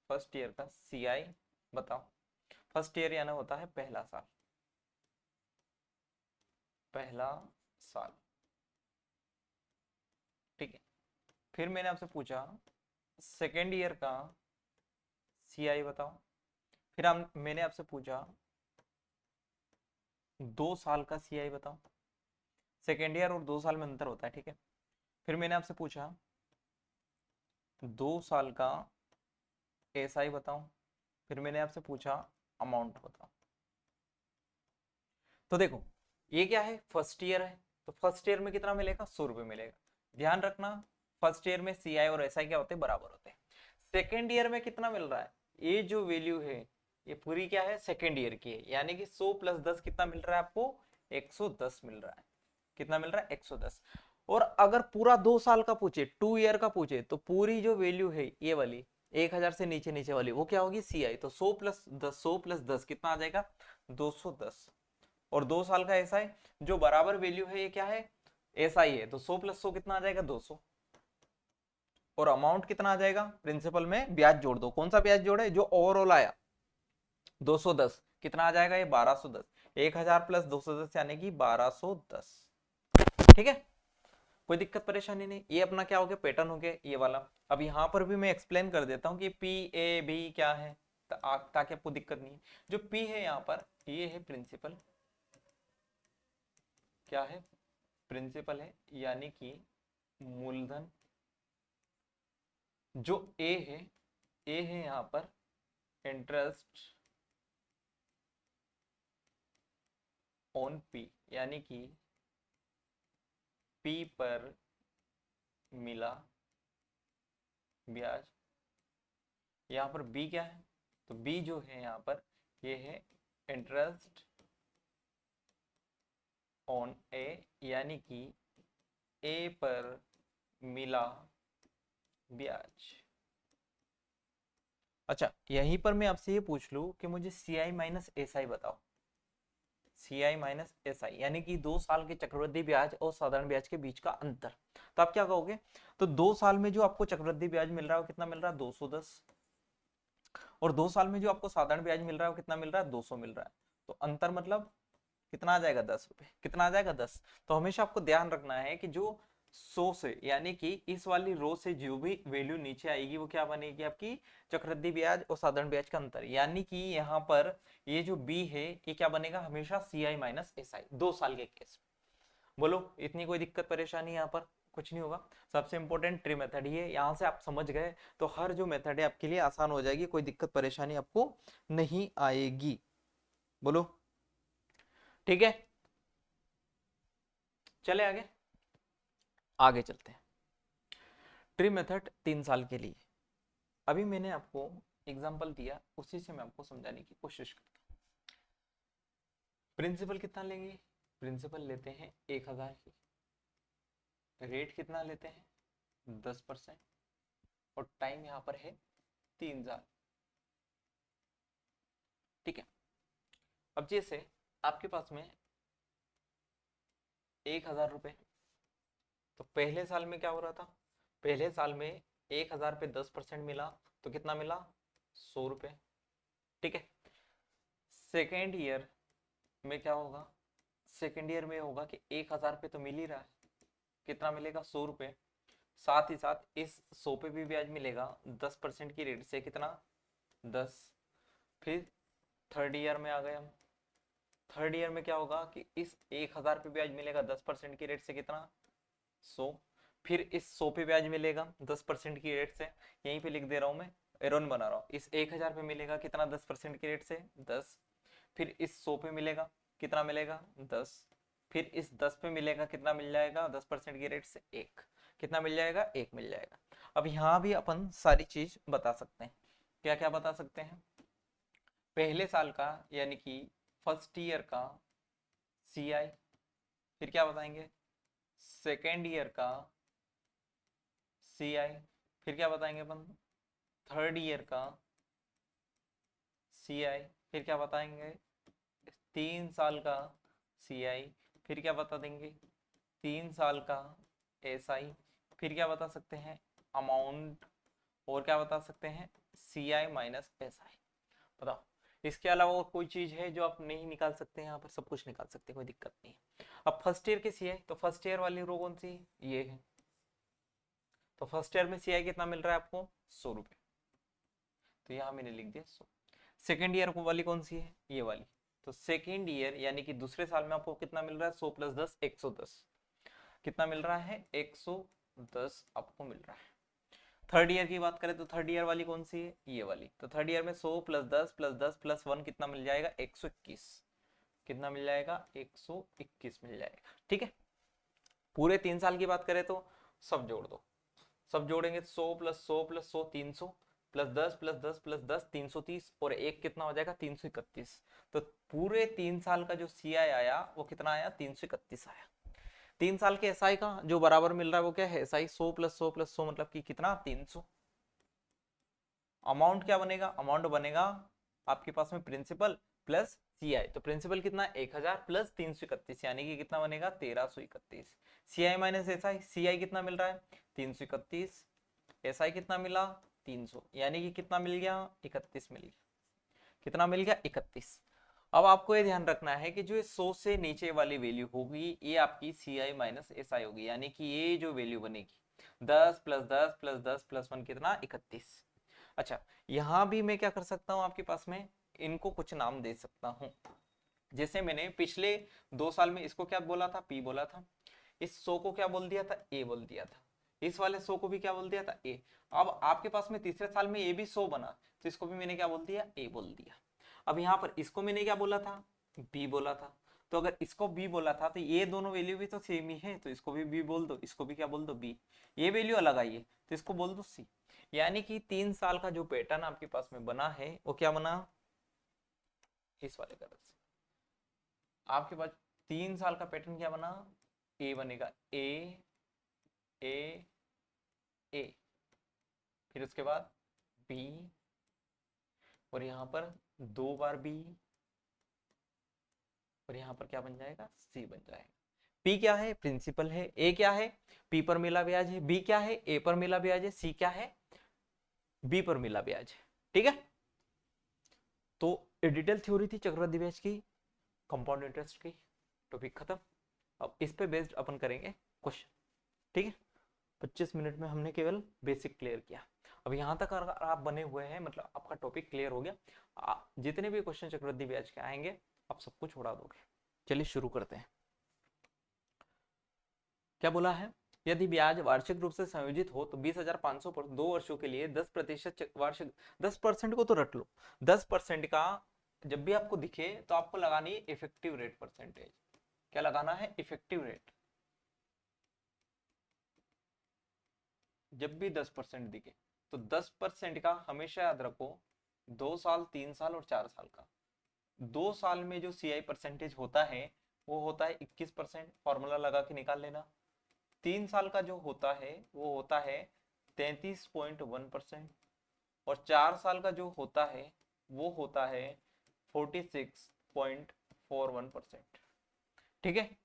फर्स्ट ईयर का सीआई बताओ। फर्स्ट ईयर यानी होता है पहला साल, पहला साल। ठीक है, फिर मैंने आपसे पूछा सेकेंड ईयर का सीआई बताओ। फिर मैंने आपसे पूछा 2 साल का सीआई बताओ। सेकेंड ईयर और 2 साल में अंतर होता है, ठीक है। फिर मैंने आपसे पूछा 2 साल का एसआई बताओ। फिर मैंने आपसे पूछा अमाउंट बताओ। तो देखो ये क्या है, फर्स्ट ईयर है, तो फर्स्ट ईयर में कितना मिलेगा, 100 रुपए मिलेगा। ध्यान रखना फर्स्ट ईयर में सीआई और एसआई क्या होते हैं, बराबर होते हैं। सेकेंड ईयर में कितना मिल रहा है, ये जो वैल्यू है ये पूरी क्या है, सेकेंड ईयर की है, यानी कि 100 + 10 कितना मिल रहा है आपको, 110 मिल रहा है। कितना मिल रहा है, 110। और अगर पूरा 2 साल का पूछे, 2 ईयर का पूछे, तो पूरी जो वैल्यू है ये वाली 1000 से नीचे नीचे वाली वो क्या होगी, सीआई। तो 100 + 10 कितना आ जाएगा, 210। और 2 साल का एसआई जो बराबर वैल्यू है, ये क्या है, एसआई है, तो 100 + 100 कितना आ जाएगा, 200। और अमाउंट कितना आ जाएगा, प्रिंसिपल में ब्याज जोड़ दो, कौन सा ब्याज जोड़े, जो ओवरऑल आया 210, कितना आ जाएगा, ये 1210। 1000 + 210 यानी कि 1210। ठीक है, कोई दिक्कत परेशानी नहीं। ये अपना क्या हो गया, पैटर्न हो गया ये वाला। अब यहाँ पर भी मैं एक्सप्लेन कर देता हूँ कि पी ए बी क्या है, ताकि आपको दिक्कत नहीं है। जो पी है यहाँ पर, ये है प्रिंसिपल, क्या है, प्रिंसिपल है, यानी कि मूलधन। जो ए है यहाँ पर इंटरेस्ट ऑन पी, यानी कि पी पर मिला ब्याज। यहाँ पर बी क्या है, तो बी जो है यहाँ पर ये है इंटरेस्ट ऑन ए, यानी कि ए पर मिला ब्याज। अच्छा, यहीं पर मैं आपसे ये पूछ लूं कि मुझे सीआई माइनस एसआई बताओ। सी आई माइनस एस आई, यानी कि 2 साल के चक्रवृद्धि ब्याज और साधारण ब्याज के बीच का अंतर। तो आप क्या कहोगे, तो 2 साल में जो आपको चक्रवृद्धि ब्याज मिल रहा है वो कितना मिल रहा है, 210, और 2 साल में जो आपको साधारण ब्याज मिल रहा है वो कितना मिल रहा है, 200 मिल रहा है। तो अंतर मतलब कितना आ जाएगा, 10 रुपए। कितना आ जाएगा, 10। तो हमेशा आपको ध्यान रखना है कि जो 100 से, यानी कि इस वाली रो से जो भी वैल्यू नीचे आएगी वो क्या बनेगी, आपकी चक्रवृद्धि ब्याज और साधारण ब्याज का अंतर। यानी कि यहाँ पर ये जो बी है ये क्या बनेगा, हमेशा सी आई माइनस एस आई, 2 साल के केस। बोलो इतनी कोई दिक्कत परेशानी यहाँ पर कुछ नहीं होगा। सबसे इंपॉर्टेंट ट्री मेथड ही है, यहाँ से आप समझ गए तो हर जो मेथड है आपके लिए आसान हो जाएगी, कोई दिक्कत परेशानी आपको नहीं आएगी। बोलो ठीक है, चले आगे, आगे चलते हैं। ट्री मेथड 3 साल के लिए, अभी मैंने आपको एग्जांपल दिया उसी से मैं आपको समझाने की कोशिश करता हूँ। प्रिंसिपल कितना लेंगे, प्रिंसिपल लेते हैं 1000 की, रेट कितना लेते हैं 10%, और टाइम यहाँ पर है 3 साल। ठीक है, अब जैसे आपके पास में 1000 रुपये, तो पहले साल में क्या हो रहा था, पहले साल में 1000 पे 10% मिला तो कितना मिला, 100 रुपये। ठीक है, सेकेंड ईयर में क्या होगा, सेकेंड ईयर में होगा कि 1000 पे तो मिल ही रहा है, कितना मिलेगा, 100 रुपये। साथ ही साथ इस 100 पे भी ब्याज मिलेगा 10% की रेट से, कितना, 10। फिर थर्ड ईयर में आ गए हम, थर्ड ईयर में क्या होगा कि इस 1000 पे ब्याज मिलेगा 10% की रेट से, कितना, 100। फिर इस 100 पे ब्याज मिलेगा 10% की रेट से, यहीं पे लिख दे रहा हूं मैं, एरोन बना रहा हूँ, इस 1000 पे मिलेगा कितना, 10% की रेट से 10। फिर इस 100 पे मिलेगा कितना मिलेगा, 10। फिर इस 10 पे मिलेगा कितना मिल जाएगा, 10% की रेट से 1, कितना मिल जाएगा, 1 मिल जाएगा। अब यहाँ भी अपन सारी चीज बता सकते हैं, क्या क्या बता सकते हैं, पहले साल का यानी कि फर्स्ट ईयर का सी आई, फिर क्या बताएंगे, सेकेंड ईयर का सी आई, फिर क्या बताएंगे अपन, थर्ड ईयर का सी आई, फिर क्या बताएंगे, 3 साल का सी आई, फिर क्या बता देंगे, 3 साल का एस आई, फिर क्या बता सकते हैं, अमाउंट, और क्या बता सकते हैं, सी आई माइनस एस आई। बताओ इसके अलावा और कोई चीज है जो आप नहीं निकाल सकते हैं, यहाँ पर सब कुछ निकाल सकते हैं, कोई दिक्कत नहीं है। अब फर्स्ट ईयर की सी आई, तो फर्स्ट ईयर वाली रो कौन सी, ये है, तो फर्स्ट ईयर में सी आई कितना मिल रहा है आपको, 100 रुपये, तो यहाँ मैंने लिख दिया 100। सेकेंड ईयर वाली कौन सी है, ये वाली, तो सेकेंड ईयर यानी कि दूसरे साल में आपको कितना मिल रहा है, 100 + 10 110, कितना मिल रहा है, 110 आपको मिल रहा है। थर्ड ईयर की बात करें तो थर्ड ईयर वाली कौन सी है, ये वाली, तो थर्ड ईयर में 100 + 10 + 10 + 1 कितना मिल जाएगा, 121, कितना मिल जाएगा, 121 मिल जाएगा। ठीक है, पूरे 3 साल की बात करें तो सब जोड़ दो, सब जोड़ेंगे 100 + 100 + 100 300, + 10 + 10 + 10 330, और एक कितना हो जाएगा, 331। तो पूरे 3 साल का जो सी आई आया वो कितना आया, 331 आया। 3 साल के एस आई का जो बराबर मिल रहा है वो क्या है, एस आई 100 + 100 + 100 मतलब कि कितना, 300। अमाउंट क्या बनेगा, अमाउंट बनेगा आपके पास में प्रिंसिपल प्लस सी आई, तो प्रिंसिपल कितना, 1000 + 331, यानी कि कितना बनेगा, 1331। सी आई माइनस एस आई, सी आई कितना मिल रहा है, 331, एस आई कितना मिला, 300, यानी कि कितना मिल गया, 31 मिल गया, कितना मिल गया, 31। अब आपको ये ध्यान रखना है कि जो 100 से नीचे वाली वैल्यू होगी ये आपकी सी आई माइनस एस आई होगी, यानी कि ये जो वैल्यू बनेगी 10 + 10 + 10 + 1 कितना, 31। अच्छा, यहाँ भी मैं क्या कर सकता हूँ, आपके पास में इनको कुछ नाम दे सकता हूँ। जैसे मैंने पिछले 2 साल में इसको क्या बोला था, पी बोला था, इस 100 को क्या बोल दिया था, ए बोल दिया था, इस वाले 100 को भी क्या बोल दिया था, ए। अब आपके पास में तीसरे साल में ये भी 100 बना, तो इसको भी मैंने क्या बोल दिया, ए बोल दिया। अब यहाँ पर इसको मैंने क्या बोला था, बी बोला था, तो अगर इसको बी बोला था तो ये दोनों वैल्यू भी तो सेम ही है, तो इसको भी बी बोल दो, इसको भी क्या बोल दो, बी। ये वैल्यू अलग आई है तो इसको बोल दो सी। यानी कि 3 साल का जो पैटर्न आपके पास में बना है वो क्या बना, इस वाले कलर से आपके पास 3 साल का पैटर्न क्या बना, ए बनेगा, ए ए ए, फिर उसके बाद बी, और यहां पर 2 बार बी, और यहाँ पर क्या बन जाएगा, सी बन जाएगा। पी क्या है, प्रिंसिपल है। ए क्या है, पी पर मिला ब्याज है। बी क्या है, ए पर मिला ब्याज है। सी क्या है, बी पर मिला ब्याज है। ठीक है, तो डिटेल थ्योरी थी चक्रवृद्धि ब्याज की, कंपाउंड इंटरेस्ट की, टॉपिक खत्म। अब इस पे बेस्ड अपन करेंगे क्वेश्चन। ठीक है, 25 मिनट में हमने केवल बेसिक क्लियर किया। अब यहाँ तक अगर आप बने हुए हैं, मतलब आपका टॉपिक क्लियर हो गया। जितने भी क्वेश्चन चक्रवृद्धि ब्याज के आएंगे आप सबको छोड़ा दोगे। चलिए शुरू करते हैं। क्या बोला है, यदि ब्याज वार्षिक रूप से संयोजित हो तो 20,500 पर 2 वर्षों के लिए 10% वार्षिक, 10% को तो रट लो। 10% का जब भी आपको दिखे तो आपको लगानी है इफेक्टिव रेट परसेंटेज। क्या लगाना है, इफेक्टिव रेट। जब भी 10% दिखे तो 10% का हमेशा याद रखो, 2 साल, 3 साल और 4 साल का। 2 साल में जो सीआई परसेंटेज होता है वो होता है 21%, फॉर्मूला लगा के निकाल लेना। 3 साल का जो होता है वो होता है 33.1%, और 4 साल का जो होता है वो होता है 46.41%। ठीक है,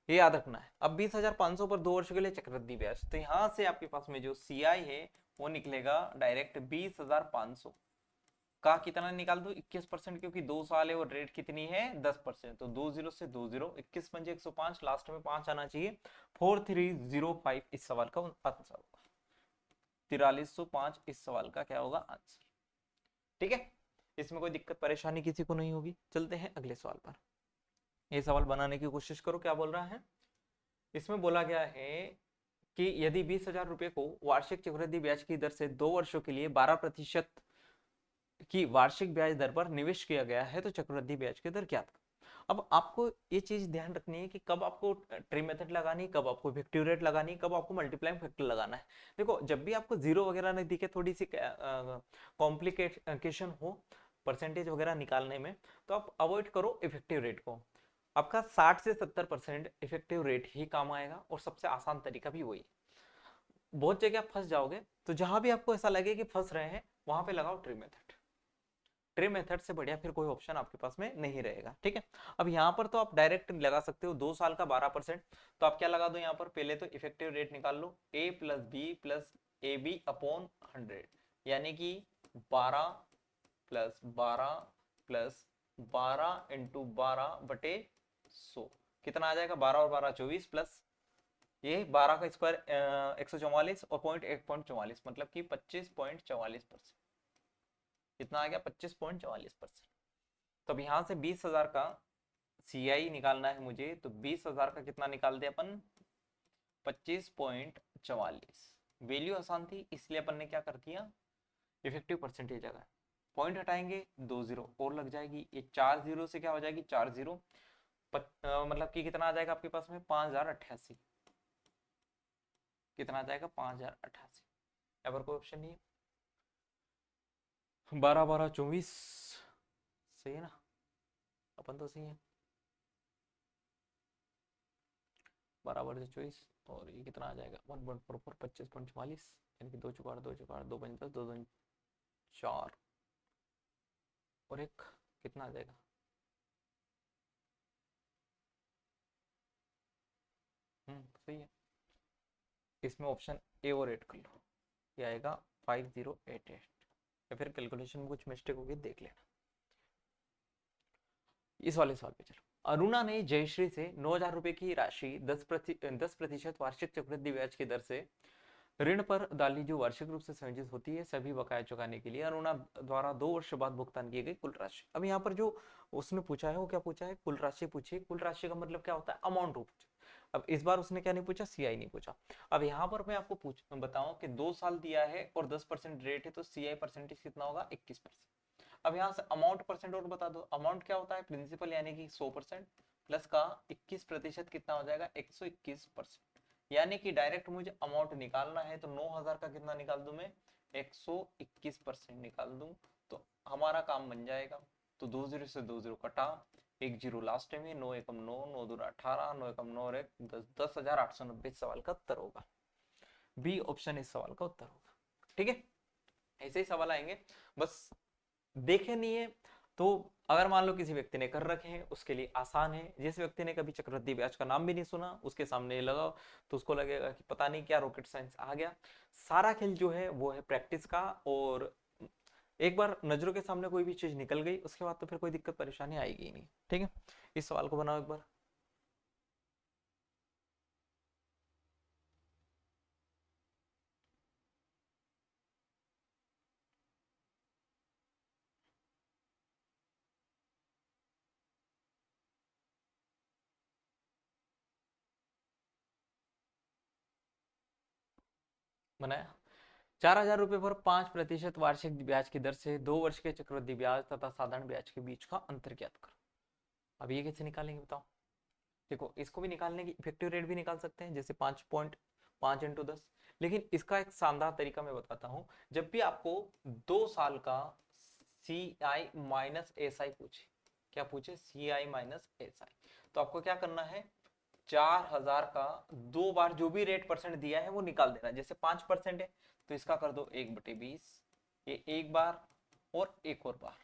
ये याद रखना है। अब 20,500 पर 2 वर्षों के लिए चक्रवृद्धि ब्याज, तो यहां से आपके पास में जो सीआई है वो निकलेगा डायरेक्ट 20,500 का कितना निकाल दो, 21%, क्योंकि 2 साल है और रेट कितनी है 10%। तो 20 से 20, 21 पंजे 105, लास्ट में 5 आना चाहिए। 4305 इस सवाल का आंसर होगा। 4305 इस सवाल का क्या होगा, आंसर। ठीक है, इसमें कोई दिक्कत परेशानी किसी को नहीं होगी। चलते हैं अगले सवाल पर। ये सवाल बनाने की कोशिश करो, क्या बोल रहा है। इसमें बोला गया है कि यदि 20,000 रुपए को वार्षिक चक्रवृद्धि ब्याज की दर से 2 वर्षों के लिए 12% की वार्षिक ब्याज दर पर निवेश किया गया है तो चक्रवृद्धि ब्याज की दर क्या था। अब आपको ये चीज ध्यान रखनी है कि कब आपको ट्री मेथड लगानी, कब आपको इफेक्टिव रेट लगानी, कब आपको मल्टीप्लाइंग फैक्टर लगाना है। देखो, जब भी आपको जीरो वगैरह नहीं दिखे, थोड़ी सी कॉम्प्लिकेशन हो परसेंटेज वगैरह निकालने में, तो आप अवॉइड करो इफेक्टिव रेट को। आपका 60 से 70% इफेक्टिव रेट ही काम आएगा, और सबसे आसान तरीका भी वही। बहुत जगह आप फंस जाओगे, तो जहां भी आपको ऐसा लगे कि फंस रहे हैं वहां पे लगाओ ट्री मेथड। ट्री मेथड से बढ़िया फिर कोई ऑप्शन आपके पास में नहीं रहेगा। ठीक है, अब यहाँ पर तो आप डायरेक्ट लगा सकते हो 2 साल का 12%। तो आप क्या लगा दो यहाँ पर, पहले तो इफेक्टिव रेट निकाल लो, a plus b plus a b upon 100, यानी कि 12 प्लस 12 प्लस 12 इंटू 12 बटे 100, कितना आ जाएगा, 12 और 12 24, प्लस ये 12 का स्क्वायर 144 और पॉइंट 1.44, मतलब कि 25.44%। कितना आ गया, 25.44%। तो अब यहां से 20,000 का सीआई निकालना है मुझे, तो 20,000 का कितना निकाल दे अपन, 25.44। वैल्यू आसान थी इसलिए अपन ने क्या कर दिया, इफेक्टिव परसेंटेज जगह पॉइंट हटाएंगे, 2 जीरो और लग जाएगी। ये 4 जीरो से क्या हो जाएगी, 4 जीरो मतलब कि कितना आ जाएगा आपके पास में, 5,088। कितना आ जाएगा, 5,088। यहाँ पर कोई ऑप्शन नहीं है। 12 12 24, सही है ना, अपन तो सही है। 12 से 24, और ये कितना आ जाएगा, 1.44, 25.44, यानी कि 2 चुकाड़ 2 चुकाड़ 2 पंच 10, 2 2 4, और एक कितना आ जाएगा, सही है। इसमें ऑप्शन ए और एड कर लो, ये आएगा 5088, या फिर कैलकुलेशन में कुछ मिस्टेक होगी देख लेना। इस वाले सवाल पे चलो। अरुणा ने जयश्री से 9,000 रुपए की राशि 10% वार्षिक चक्रवृद्धि ब्याज की दर से ऋण पर डाली, जो वार्षिक रूप से संयोजित होती है सभी बकाया चुकाने के लिए अरुणा द्वारा 2 वर्ष बाद भुगतान की गई कुल राशि। अब यहाँ पर जो उसने पूछा है वो क्या पूछा है, कुल राशि पूछी। कुल राशि का मतलब क्या होता है, अमाउंट पूछा। अब इस बार उसने क्या नहीं पूछा, सीआई नहीं पूछा। अब यहाँ पर मैं आपको बताऊं कि 2 साल दिया है और 10% रेट है, तो सीआई परसेंटेज कितना होगा, 21%। अब यहाँ से अमाउंट परसेंट और बता दो, अमाउंट क्या होता है, प्रिंसिपल यानी कि 100% प्लस का 21% कितना हो जाएगा, 121%। यानी कि डायरेक्ट मुझे अमाउंट निकालना है, तो 9,000 का कितना निकाल दूं मैं, 121% निकाल दूं, तो हमारा काम बन जाएगा। तो 2 जीरो से 2 जीरो कटा, 1 जीरो लास्ट में, 9 एकम 9, 9 दूना 18, 9 एकम 9 और 1 10, 10,890 सवाल का उत्तर होगा। बी ऑप्शन इस सवाल का उत्तर होगा। ठीक है, ऐसे ही सवाल आएंगे, बस देखे नहीं है, तो अगर मान लो किसी व्यक्ति ने कर रखे हैं उसके लिए आसान है, जिस व्यक्ति ने कभी चक्रवृद्धि ब्याज का नाम भी नहीं सुना उसके सामने लगाओ तो उसको लगेगा कि पता नहीं क्या रॉकेट साइंस आ गया। सारा खेल जो है वो है प्रैक्टिस का, और एक बार नजरों के सामने कोई भी चीज निकल गई उसके बाद तो फिर कोई दिक्कत परेशानी आएगी ही नहीं। ठीक है, इस सवाल को बनाओ एक बार। बनाया। 4,000 रुपए पर 5% वार्षिक ब्याज की दर से 2 वर्ष के चक्रवृद्धि ब्याज तथा साधारण ब्याज के बीच का अंतर ज्ञात करो। अब ये कैसे निकालेंगे बताओ। देखो इसको भी निकालने की इफेक्टिव रेट भी निकाल सकते हैं, जैसे 5.5 × 10, लेकिन इसका एक शानदार तरीका मैं बताता हूँ। जब भी आपको 2 साल का CI-SI पूछे, क्या पूछे, CI-SI, तो आपको क्या करना है, 4,000 का 2 बार जो भी रेट परसेंट दिया है वो निकाल देना। जैसे 5% है तो इसका कर दो 1/20, ये एक बार और एक और बार,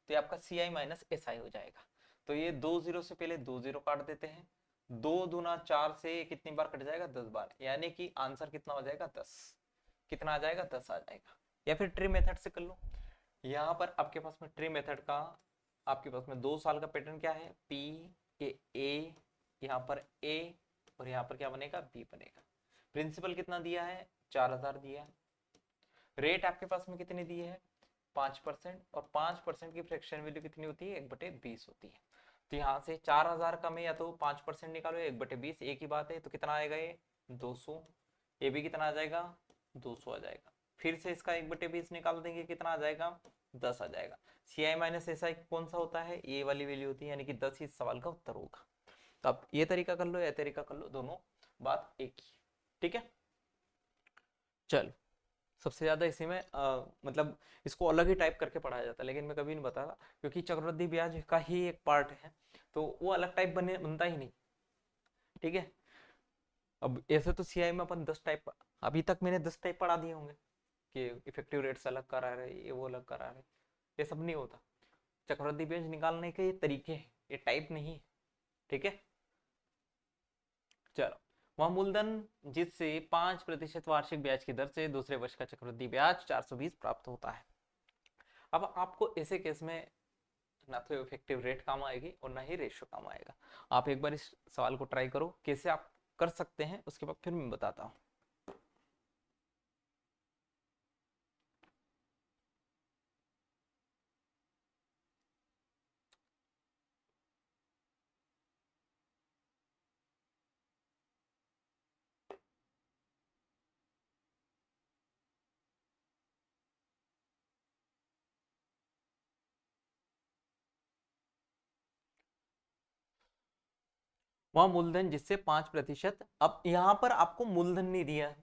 तो ये आपका CI-SI हो जाएगा। तो ये 2 जीरो से पहले 2 जीरो काट देते हैं, 2×4 से कितनी बार कट जाएगा, 10 बार, यानी कि आंसर कितना हो जाएगा, 10। कितना आ जाएगा, 10 आ जाएगा। या फिर ट्री मेथड से कर लो। यहाँ पर आपके पास में ट्री मेथड का, आपके पास में 2 साल का पैटर्न क्या है, P A, यहाँ पर A, और यहाँ पर क्या बनेगा, B बनेगा। प्रिंसिपल कितना दिया है, 4,000 दिया है। रेट आपके पास में कितने दिए है, 5%, और 5% की फ्रैक्शन वैल्यू कितनी होती है, 1/20 होती है। तो यहाँ से 4,000 का में या तो 5% निकालो, 1/20 एक ही बात है, तो कितना आएगा ये, 200। ये भी कितना आ जाएगा, 200 आ जाएगा। फिर से इसका 1/20 निकाल देंगे, कितना आ जाएगा, 10 आ जाएगा। CI-SI कौन सा होता है, ये वाली वैल्यू होती है, यानी कि 10 ही इस सवाल का उत्तर होगा। तो आप ये तरीका कर लो या तरीका कर लो, दोनों बात एक ही। ठीक है, चल। सबसे ज्यादा इसी में मतलब इसको अलग ही टाइप करके पढ़ाया जाता है, लेकिन मैं कभी नहीं बताता क्योंकि चक्रवृद्धि ब्याज का ही एक पार्ट है, तो वो अलग टाइप बनता ही नहीं। ठीक है, अब ऐसे तो सीआई में अपन 10 टाइप, अभी तक मैंने 10 टाइप पढ़ा दिए होंगे कि इफेक्टिव रेट्स अलग करा रहे, ये वो अलग करा रहे, ये सब नहीं होता। चक्रवृद्धि ब्याज निकालने के ये तरीके हैं, ये टाइप नहीं है। ठीक है, चलो। वह मूलधन जिससे 5% वार्षिक ब्याज की दर से दूसरे वर्ष का चक्रवृद्धि ब्याज 420 प्राप्त होता है। अब आपको ऐसे केस में ना तो इफेक्टिव रेट काम आएगी और ना ही रेशियो काम आएगा। आप एक बार इस सवाल को ट्राई करो, कैसे आप कर सकते हैं उसके बाद फिर मैं बताता हूँ। वह मूलधन जिससे 5%, अब यहाँ पर आपको मूलधन नहीं दिया है,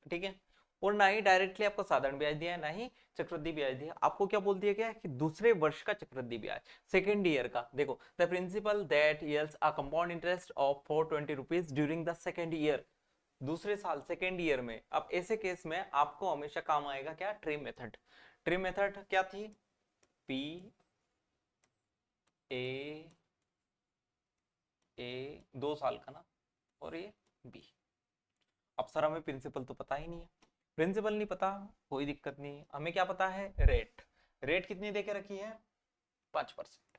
ठीक है, और ना ही डायरेक्टली आपको साधारण ब्याज दिया है, ना ही चक्रवृद्धि ब्याज दिया। आपको क्या बोल दिया गया है कि दूसरे वर्ष का चक्रवृद्धि ब्याज, सेकेंड ईयर का। देखो, the principal that yields a compound interest of 420 rupees during the second year, दूसरे साल सेकेंड ईयर में। अब ऐसे केस में आपको हमेशा काम आएगा क्या, ट्री मेथड। ट्री मेथड क्या थी, P A 2 साल का ना, और ये B। अब सर हमें प्रिंसिपल तो पता ही नहीं है, प्रिंसिपल नहीं पता, कोई दिक्कत नहीं है, हमें क्या पता है, रेट। रेट कितनी देके रखी है, 5%।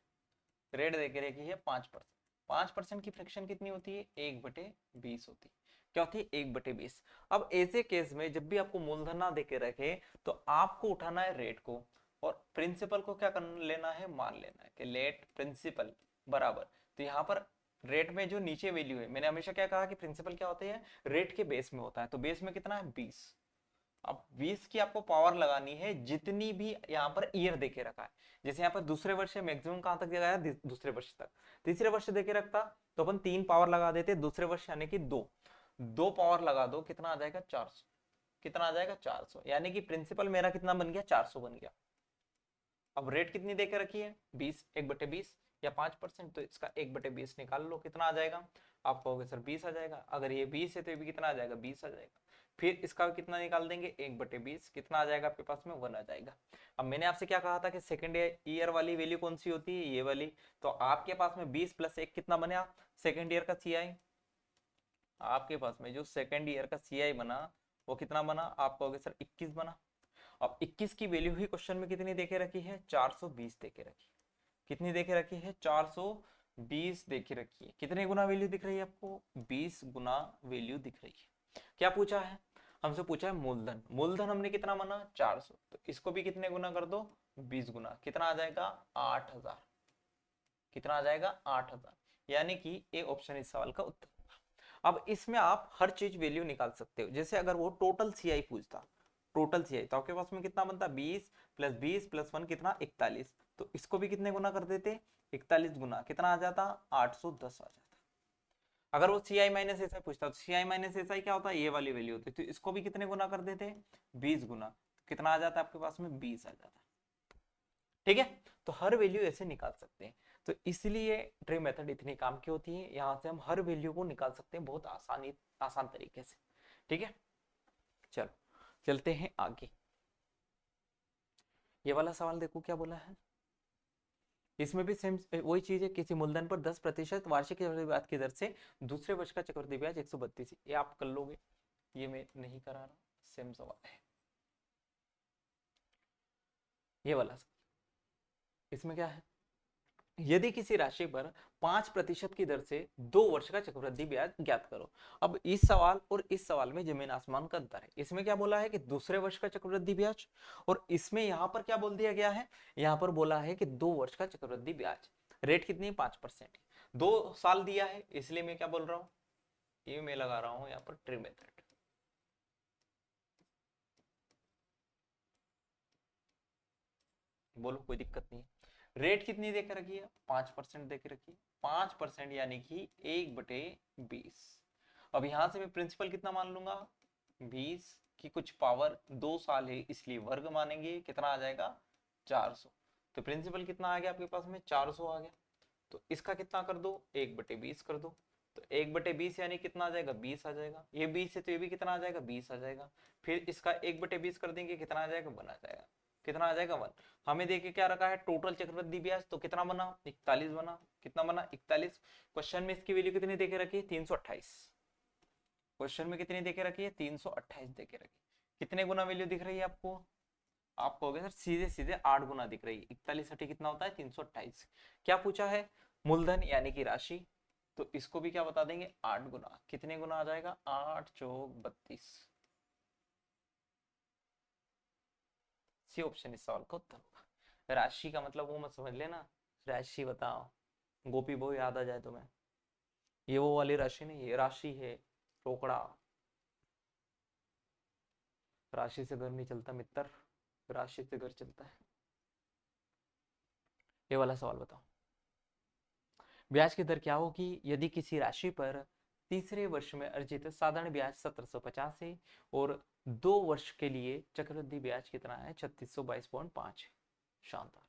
रेट देके रखी है 5%। 5% की फ्रैक्शन कितनी होती है, 1/20 होती है। क्या होती है, 1/20। अब ऐसे केस में जब भी आपको मूलधन ना देके रखे तो आपको उठाना है रेट को, और प्रिंसिपल को क्या कर लेना है, मान लेना है कि लेट प्रिंसिपल बराबर। तो यहाँ पर रेट में जो नीचे वैल्यू है, मैंने हमेशा क्या कहा कि प्रिंसिपल क्या होते हैं, रेट के बेस में होता है, तो बेस में कितना है, 20। अब 20 की आपको पावर लगानी है जितनी भी यहाँ पर ईयर देके रखा है। जैसे यहाँ पर दूसरे वर्ष है, मैक्सिमम कहां तक दिया गया, दूसरे वर्ष तक। तीसरे वर्ष देके रखता तो अपन 3 पावर लगा देते, दूसरे वर्ष यानी कि 2, 2 पावर लगा दो, कितना आ जाएगा, 400। कितना आ जाएगा, 400, यानी कि प्रिंसिपल मेरा कितना बन गया, 400 बन गया। अब रेट कितनी देकर रखी है, 20, 1/20 या 5%, तो इसका 1/20 निकाल लो, कितना आ जाएगा। आप कहोगे सर 20 आ जाएगा, अगर ये 20 है तो ये भी कितना आ जाएगा, 20 आ जाएगा। फिर इसका कितना निकाल देंगे 1/20, कितना आ जाएगा आपके पास में 1 आ जाएगा। अब मैंने आपसे क्या कहा था कि सेकेंड ईयर वाली वैल्यू कौन सी होती है, ये वाली। तो आपके पास में 20 + 1 कितना बना सेकेंड ईयर का सीआई, आपके पास में जो सेकेंड ईयर का सीआई बना वो कितना बना, आप कहोगे सर 21 बना। अब 21 की वैल्यू ही क्वेश्चन में कितनी देके रखी है, 420 देके रखी। कितनी देके रखी है, 420 देके रखी है। कितने गुना वैल्यू दिख रही है आपको, 20 गुना वैल्यू दिख रही है। क्या पूछा है हमसे, पूछा है मूलधन। मूलधन हमने कितना माना 400, तो इसको भी कितने गुना कर दो, 20 गुना। कितना आ जाएगा 8000। कितना आ जाएगा 8000, यानी कि ए ऑप्शन इस सवाल का उत्तर। अब इसमें आप हर चीज वैल्यू निकाल सकते हो। जैसे अगर वो टोटल सीआई पूछता, टोटल सीआई, तो आपके पास में कितना बनता, 20 + 20 + 1 कितना 41। तो इसको भी कितने गुना कर देते, 41 गुना। कितना आ जाता 810 आ जाता। अगर वो सी आई माइनस एस आई पूछता तो सी आई माइनस एस आई क्या होता है, ये वाली वैल्यू होती है। तो इसको भी कितने गुना कर देते, 20 गुना। तो कितना आ जाता है आपके पास में 20 आ जाता है। ठीक है, तो हर वैल्यू ऐसे निकाल सकते हैं। तो इसलिए ट्री मेथड इतनी काम की होती है, यहां से हम हर वैल्यू को निकाल सकते हैं बहुत आसान तरीके से। ठीक है, चलो चलते हैं आगे। ये वाला सवाल देखो क्या बोला है, इसमें भी सेम वही चीज है। किसी मूलधन पर 10% वार्षिक चक्रवृद्धि ब्याज की दर से दूसरे वर्ष का चक्रवृद्धि ब्याज 132, ये आप कर लोगे, ये मैं नहीं करा रहा, सेम सवाल है ये वाला सवाल। इसमें क्या है, यदि किसी राशि पर 5% की दर से 2 वर्ष का चक्रवृद्धि ब्याज ज्ञात करो। अब इस सवाल और इस सवाल में जमीन आसमान का अंतर है। इसमें क्या बोला है कि दूसरे वर्ष का चक्रवृद्धि ब्याज, और इसमें यहां पर क्या बोल दिया गया है, यहां पर बोला है कि 2 वर्ष का चक्रवृद्धि ब्याज। रेट कितनी है 5%, 2 साल दिया है, इसलिए मैं क्या बोल रहा हूं, ये मैं लगा रहा हूं यहाँ पर ट्री मेथड। बोलो कोई दिक्कत नहीं है। रेट कितनी देकर रखी है, 5% देकर रखी है। 5% यानी कि 1/20। अब यहां से मैं प्रिंसिपल कितना मान लूंगा, 20 की कुछ पावर 2 साल है इसलिए वर्ग मानेंगे। कितना आ जाएगा 400। तो प्रिंसिपल कितना आ गया आपके पास में 400 आ गया। तो इसका कितना कर दो, 1/20 कर दो। तो 1/20 यानी कितना आ जाएगा 20 आ जाएगा। ये 20 है तो ये भी कितना आ जाएगा 20 आ जाएगा। फिर इसका 1/20 कर देंगे, कितना आ जाएगा 1 आ जाएगा। कितना आ जाएगा 1। हमें देखिए क्या रखा है टोटल चक्रवृद्धि ब्याज, तो कितना बना 41 बना। कितना बना 41। क्वेश्चन में इसकी वैल्यू कितनी देके रखी है 328। क्वेश्चन में कितनी देके रखी है 328 देके रखी। कितने गुना वैल्यू दिख रही है आपको, आप कहोगे सर सीधे सीधे 8 गुना दिख रही है। 41 हटे कितना होता है 328। क्या पूछा है, मूलधन यानी कि राशि, तो इसको भी क्या बता देंगे 8 गुना। कितने गुना आ जाएगा 8 चौक 32। सी ऑप्शन इस सवाल का उत्तर होगा। राशि का मतलब वो मत समझ लेना, राशि बताओ गोपी बहु याद आ जाए तुम्हें, ये वो वाली राशि नहीं, ये राशि है रोकड़ा। राशि से घर नहीं चलता मित्र, राशि से घर चलता है। ये वाला सवाल बताओ, ब्याज की दर क्या होगी यदि किसी राशि पर तीसरे वर्ष में अर्जित साधारण ब्याज 1750 है और 2 वर्ष के लिए चक्रवृद्धि ब्याज कितना है 3622.5। शानदार।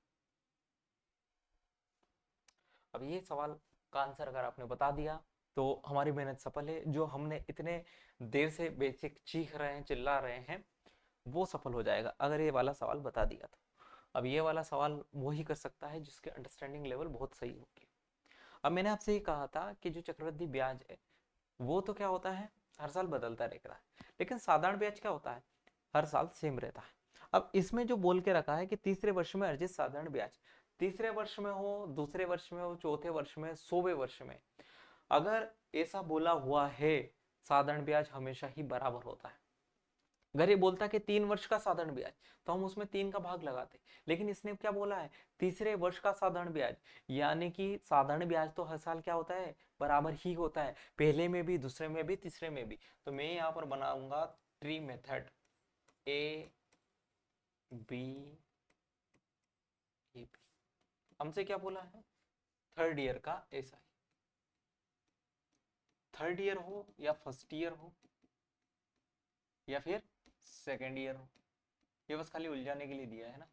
अब ये सवाल का आंसर अगर आपने बता दिया तो हमारी मेहनत सफल है। जो हमने इतने देर से बेसिक चीख रहे हैं चिल्ला रहे हैं वो सफल हो जाएगा अगर ये वाला सवाल बता दिया तो। अब ये वाला सवाल वही कर सकता है जिसके अंडरस्टैंडिंग लेवल बहुत सही होगी। अब मैंने आपसे ये कहा था कि जो चक्रवृद्धि ब्याज है वो तो क्या होता है हर साल बदलता रहता है, लेकिन साधारण ब्याज क्या होता है हर साल सेम रहता है। अब इसमें जो बोल के रखा है कि तीसरे वर्ष में अर्जित साधारण ब्याज, तीसरे वर्ष में हो दूसरे वर्ष में हो चौथे वर्ष में 100वें वर्ष में, अगर ऐसा बोला हुआ है साधारण ब्याज हमेशा ही बराबर होता है। अगर ये बोलता कि 3 वर्ष का साधारण ब्याज तो हम उसमें 3 का भाग लगाते, लेकिन इसने क्या बोला है तीसरे वर्ष का साधारण ब्याज, यानी कि साधारण ब्याज तो हर साल क्या होता है बराबर ही होता है, पहले में भी दूसरे में भी तीसरे में भी। तो मैं यहाँ पर बनाऊंगा tree method a b a b. हमसे क्या बोला है थर्ड ईयर का ऐसा ही, थर्ड ईयर हो या फर्स्ट ईयर हो या फिर सेकेंड ईयर हो, ये बस खाली उलझाने के लिए दिया है ना।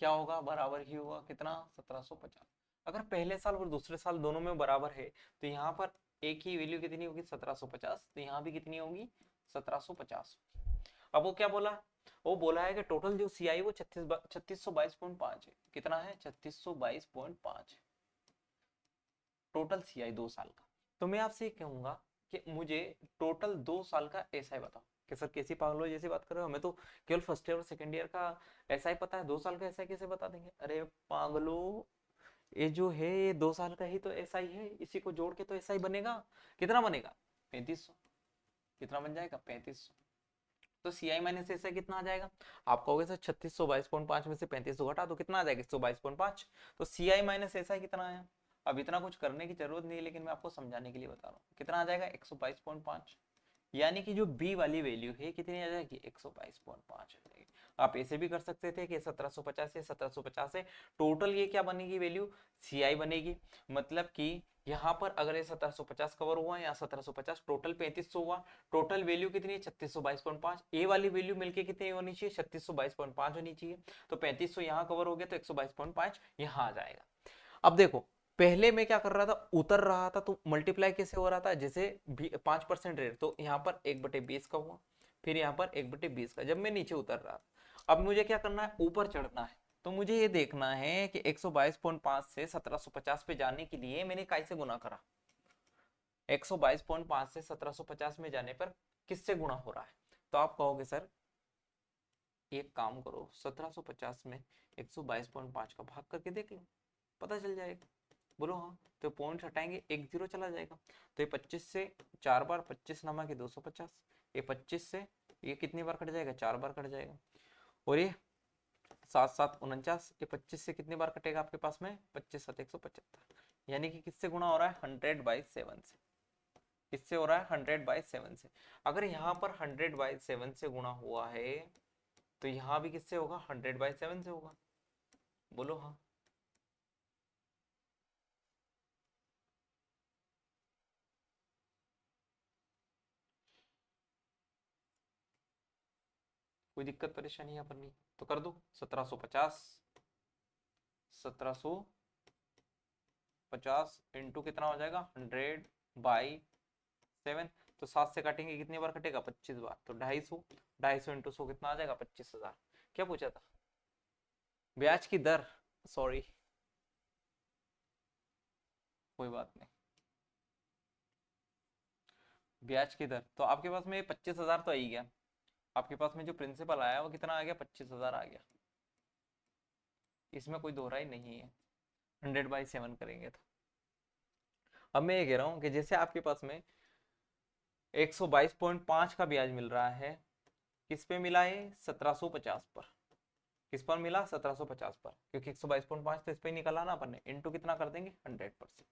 क्या होगा बराबर ही होगा कितना 1750। अगर पहले साल और दूसरे साल दोनों में बराबर है तो यहाँ पर एक ही वैल्यू कितनी होगी 1750, तो यहाँ भी कितनी होगी 1750। अब वो क्या बोला, वो बोला है कि टोटल जो सीआई वो 3622.5 है। कितना है? 3622.5 टोटल सीआई 2 साल का। तो मैं आपसे ये कहूंगा कि मुझे टोटल 2 साल का एसआई बताओ। कि सर कैसी पागलों जैसी बात कर रहे हो, हमें तो केवल फर्स्ट ईयर और सेकंड ईयर का एसआई पता है, 2 साल का एसआई कैसे बता देंगे? अरे पागलों, ये जो है ये 2 साल का ही तो एसआई है, इसी को जोड़ के तो एसआई बनेगा। कितना बनेगा? 3500। कितना बन जाएगा? 3500। तो सीआई माइनस एसआई कितना आ जाएगा? आप कहोगे सर 3622.5 में से 3500 घटा दो, कितना आ जाएगा? 122.5। तो सीआई माइनस एसआई कितना आया? अब इतना कुछ करने की जरूरत नहीं है, लेकिन मैं आपको समझाने के लिए बता रहा हूँ। कितना आ जाएगा? 122.5। यानी कि जो बी वाली वैल्यू है कितनी आ जाएगी? 122.5 आ जाएगी। आप ऐसे भी कर सकते थे कि 1750 से 1750 से टोटल ये क्या बनेगी वैल्यू? सीआई बनेगी। मतलब कि यहाँ पर अगर ये 1750 कवर हुआ या 1750 टोटल 3500 हुआ, टोटल वैल्यू कितनी है? 3622.5। ए वाली वैल्यू मिलके कितनी होनी चाहिए? 3622.5 होनी चाहिए। तो 3500 यहाँ कवर हो गया तो 122.5 यहाँ आ जाएगा। अब देखो, पहले मैं क्या कर रहा था, उतर रहा था तो मल्टीप्लाई कैसे हो रहा था? जैसे 5% रेट, तो यहाँ पर 1/20 का हुआ, फिर यहाँ पर 1/20 का। जब मैं नीचे उतर रहा था, अब मुझे क्या करना है? ऊपर चढ़ना है। तो मुझे ये देखना है कि 122.5 से 1750 पे जाने के लिए मैंने कैसे गुना करा। 122.5 से 1750 में जाने पर किससे गुणा हो रहा है? तो आप कहोगे सर एक काम करो, 1750 में 122.5 का भाग करके देख लो, पता चल जाएगा। बोलो हाँ। तो पॉइंट हटाएंगे, एक जीरो चला जाएगा। तो ये 25 से 4 बार 25 नामा के 250, ये 25 से ये कितनी बार कट जाएगा? 4 बार कट जाएगा। और ये 7 7 49, ये 25 से कितनी बार कटेगा आपके पास में? 25 7 175। यानी कि किससे गुणा हो रहा है? 100/7 से। किससे हो रहा है? 100/7 से। अगर यहाँ पर 100/7 से गुणा हुआ है तो यहाँ भी किससे होगा? 100/7 से होगा। बोलो हाँ। कोई दिक्कत परेशानी यहाँ पर नहीं? तो कर दो 1750, 1750 इंटू कितना हो जाएगा? 100/7। तो 7 से काटेंगे कितनी बार कटेगा? 25 बार। तो 250, 250 इंटू 100 कितना आ जाएगा? 25,000। क्या पूछा था? ब्याज की दर, सॉरी कोई बात नहीं, ब्याज की दर। तो आपके पास में 25,000 तो आ ही गया। आपके पास में जो प्रिंसिपल आया वो कितना आ गया? 25,000 आ गया। इसमें कोई दोहराई नहीं है। 100/7 करेंगे तो अब मैं ये कह रहा हूँ कि जैसे आपके पास में 122.5 का ब्याज मिल रहा है, किस पे मिला है? 1750 पर। किस पर मिला? 1750 पर, क्योंकि 122.5 तो इस पे निकला ना अपन ने। इंटू कितना कर देंगे? 100%।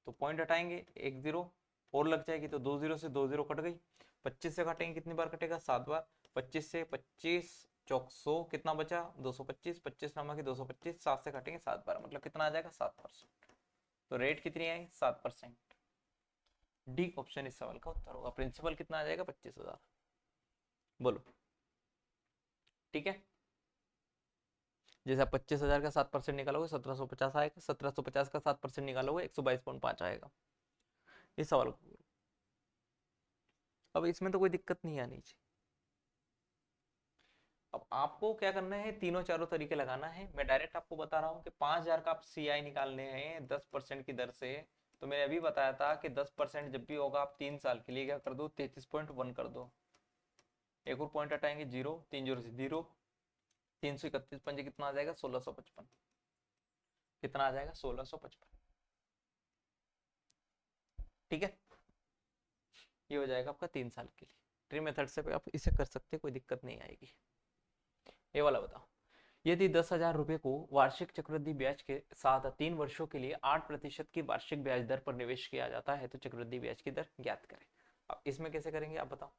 तो पॉइंट हटाएंगे, एक जीरो और लग जाएगी, तो 2 जीरो से 2 जीरो कट गई। 25 से काटेंगे कितनी बार कटेगा? 7 बार। 25 से 25 चौक 100, कितना बचा? 225। 25 नामा की 225, 7 से काटेंगे 7 बार, मतलब कितना आ जाएगा? 7%। तो रेट कितनी आई? 7%। डी ऑप्शन इस सवाल का उत्तर होगा। प्रिंसिपल कितना आ जाएगा? 25,000। बोलो ठीक है। जैसे आप 25,000 का 7% निकालोगे 1750 आएगा, 1750 का 7% निकालोगे 122.5 आएगा। इस सवाल को अब इसमें तो कोई दिक्कत नहीं आनी चाहिए। अब आपको क्या करना है? तीनों चारों तरीके लगाना है। मैं डायरेक्ट आपको बता रहा हूँ कि 5,000 का आप सीआई निकालने हैं 10% की दर से। तो मैंने अभी बताया था कि 10% जब भी होगा आप 3 साल के लिए क्या कर दो? 33.1 कर दो। एक और पॉइंट हटाएंगे, जीरो, 3 जीरो से जीरो, 331 पंजे कितना आ जाएगा? 1655। कितना आ जाएगा? 1655। ठीक है, ये हो जाएगा आपका 3 साल के लिए। ट्री मेथड से आप इसे कर सकते, कोई दिक्कत नहीं आएगी। ये वाला बताओ, यदि 10,000 रुपए को वार्षिक चक्रवृद्धि ब्याज के साथ 3 वर्षों के लिए 8% की वार्षिक ब्याज दर पर निवेश किया जाता है तो चक्रवृद्धि ब्याज की दर ज्ञात करें। अब इसमें कैसे करेंगे आप बताओ,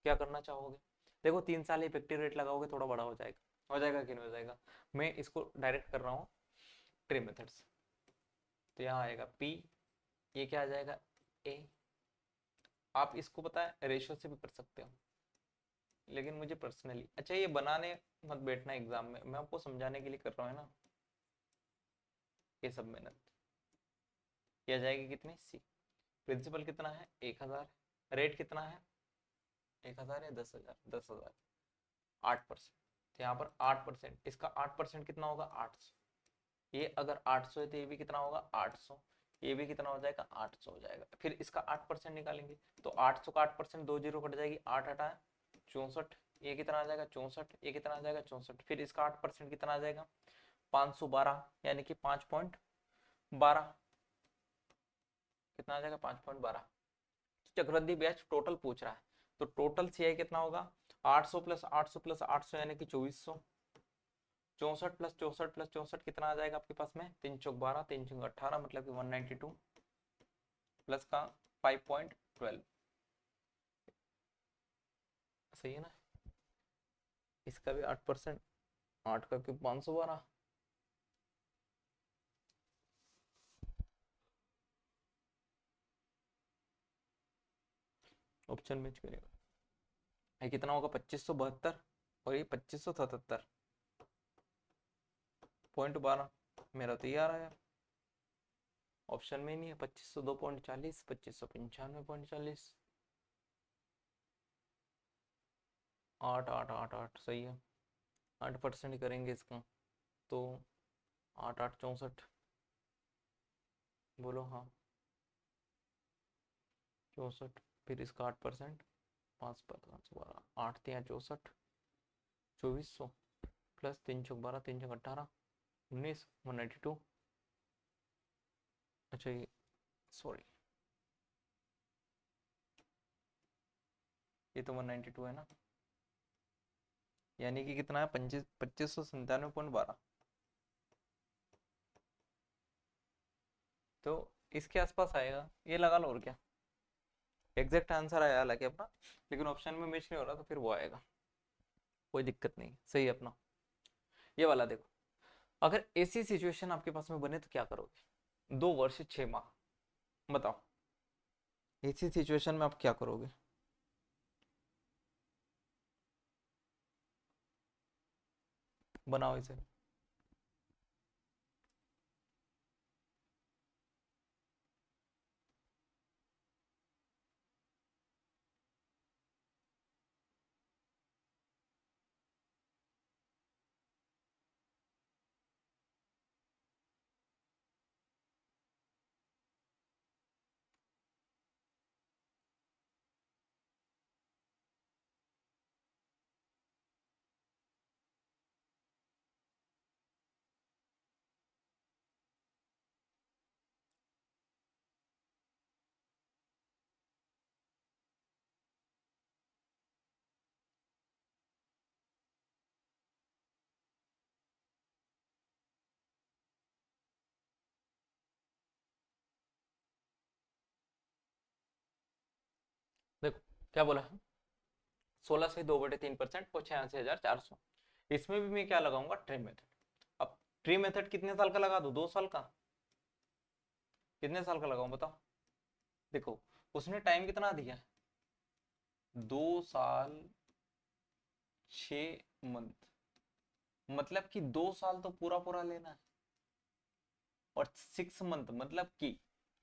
क्या करना चाहोगे? देखो 3 साल इफेक्टिव रेट लगाओगे थोड़ा बड़ा हो जाएगा कि नहीं हो जाएगा? मैं इसको डायरेक्ट कर रहा हूँ ट्री मेथड से। तो यहाँ आएगा पी, ये क्या आ जाएगा? ए। आप इसको पता है रेशियो से भी कर सकते हो, लेकिन मुझे पर्सनली अच्छा ये बनाने मत बैठना एग्जाम में, मैं आपको समझाने के लिए कर रहा हूँ ना। ये सब मेहनत किया जाएगी कितनी? सी। प्रिंसिपल कितना है? 1,000। रेट कितना है? 1000 या 10,000? 10,000, 8%। तो यहाँ पर 8%, इसका 8% कितना होगा? 800। ये अगर 800 है तो ये भी कितना होगा? 800। ये भी कितना हो जाएगा? 800 हो जाएगा। फिर इसका 8% निकालेंगे तो 800 का 8%, 2 जीरो कट जाएगी, 8 8 64। ये कितना आ जाएगा? 64। ये कितना आ जाएगा? 64। फिर इसका 8% कितना आ जाएगा? 512, यानी कि 5.12। कितना आ जाएगा? 5.12। चक्रवृद्धि ब्याज टोटल पूछ रहा है, तो टोटल सीआई कितना होगा? 800 प्लस 800 प्लस 800 यानी कि 2400। 64 प्लस 64 प्लस 64 कितना आ जाएगा आपके पास में? 3 चौक 12, 3 चौक 18, मतलब कि 192 प्लस का 5.12। सही है ना? इसका भी 8%, 8 का क्यूब 512। ऑप्शन मैच करेगा। ये कितना होगा? 2572 और ये 2577 पॉइंट 12। मेरा तो ये आ रहा है यार, ऑप्शन में ही नहीं है। 2502.40, 2595.40, 8 8 8 8 सही है। 8% करेंगे इसका तो 8 8 64। बोलो हाँ, 64। फिर इसका 8%, 5 5 12, 8 3 64, 2400 प्लस 3 चौक 12, 3 चौक 18, 19, 192। अच्छा ये सॉरी, ये तो 192 है ना, यानी कि कितना है? 2597.12। तो इसके आसपास आएगा, ये लगा लो। और क्या, एग्जैक्ट आंसर आया हालांकि अपना, लेकिन ऑप्शन में मैच नहीं हो रहा तो फिर वो आएगा, कोई दिक्कत नहीं। सही है अपना। ये वाला देखो, अगर ऐसी सिचुएशन आपके पास में बने तो क्या करोगे? 2 वर्ष 6 माह, बताओ ऐसी सिचुएशन में आप क्या करोगे? बनाओ इसे। देखो क्या बोला है, 16 से 2/3% वो 86,400। इसमें भी मैं क्या लगाऊंगा? Tree method. अब ट्री मेथड कितने साल का लगा दो? 2 साल का? कितने साल का लगाऊं बताओ? देखो उसने टाइम कितना दिया है? 2 साल 6 मंथ, मतलब कि 2 साल तो पूरा पूरा लेना है। और 6 मंथ मतलब कि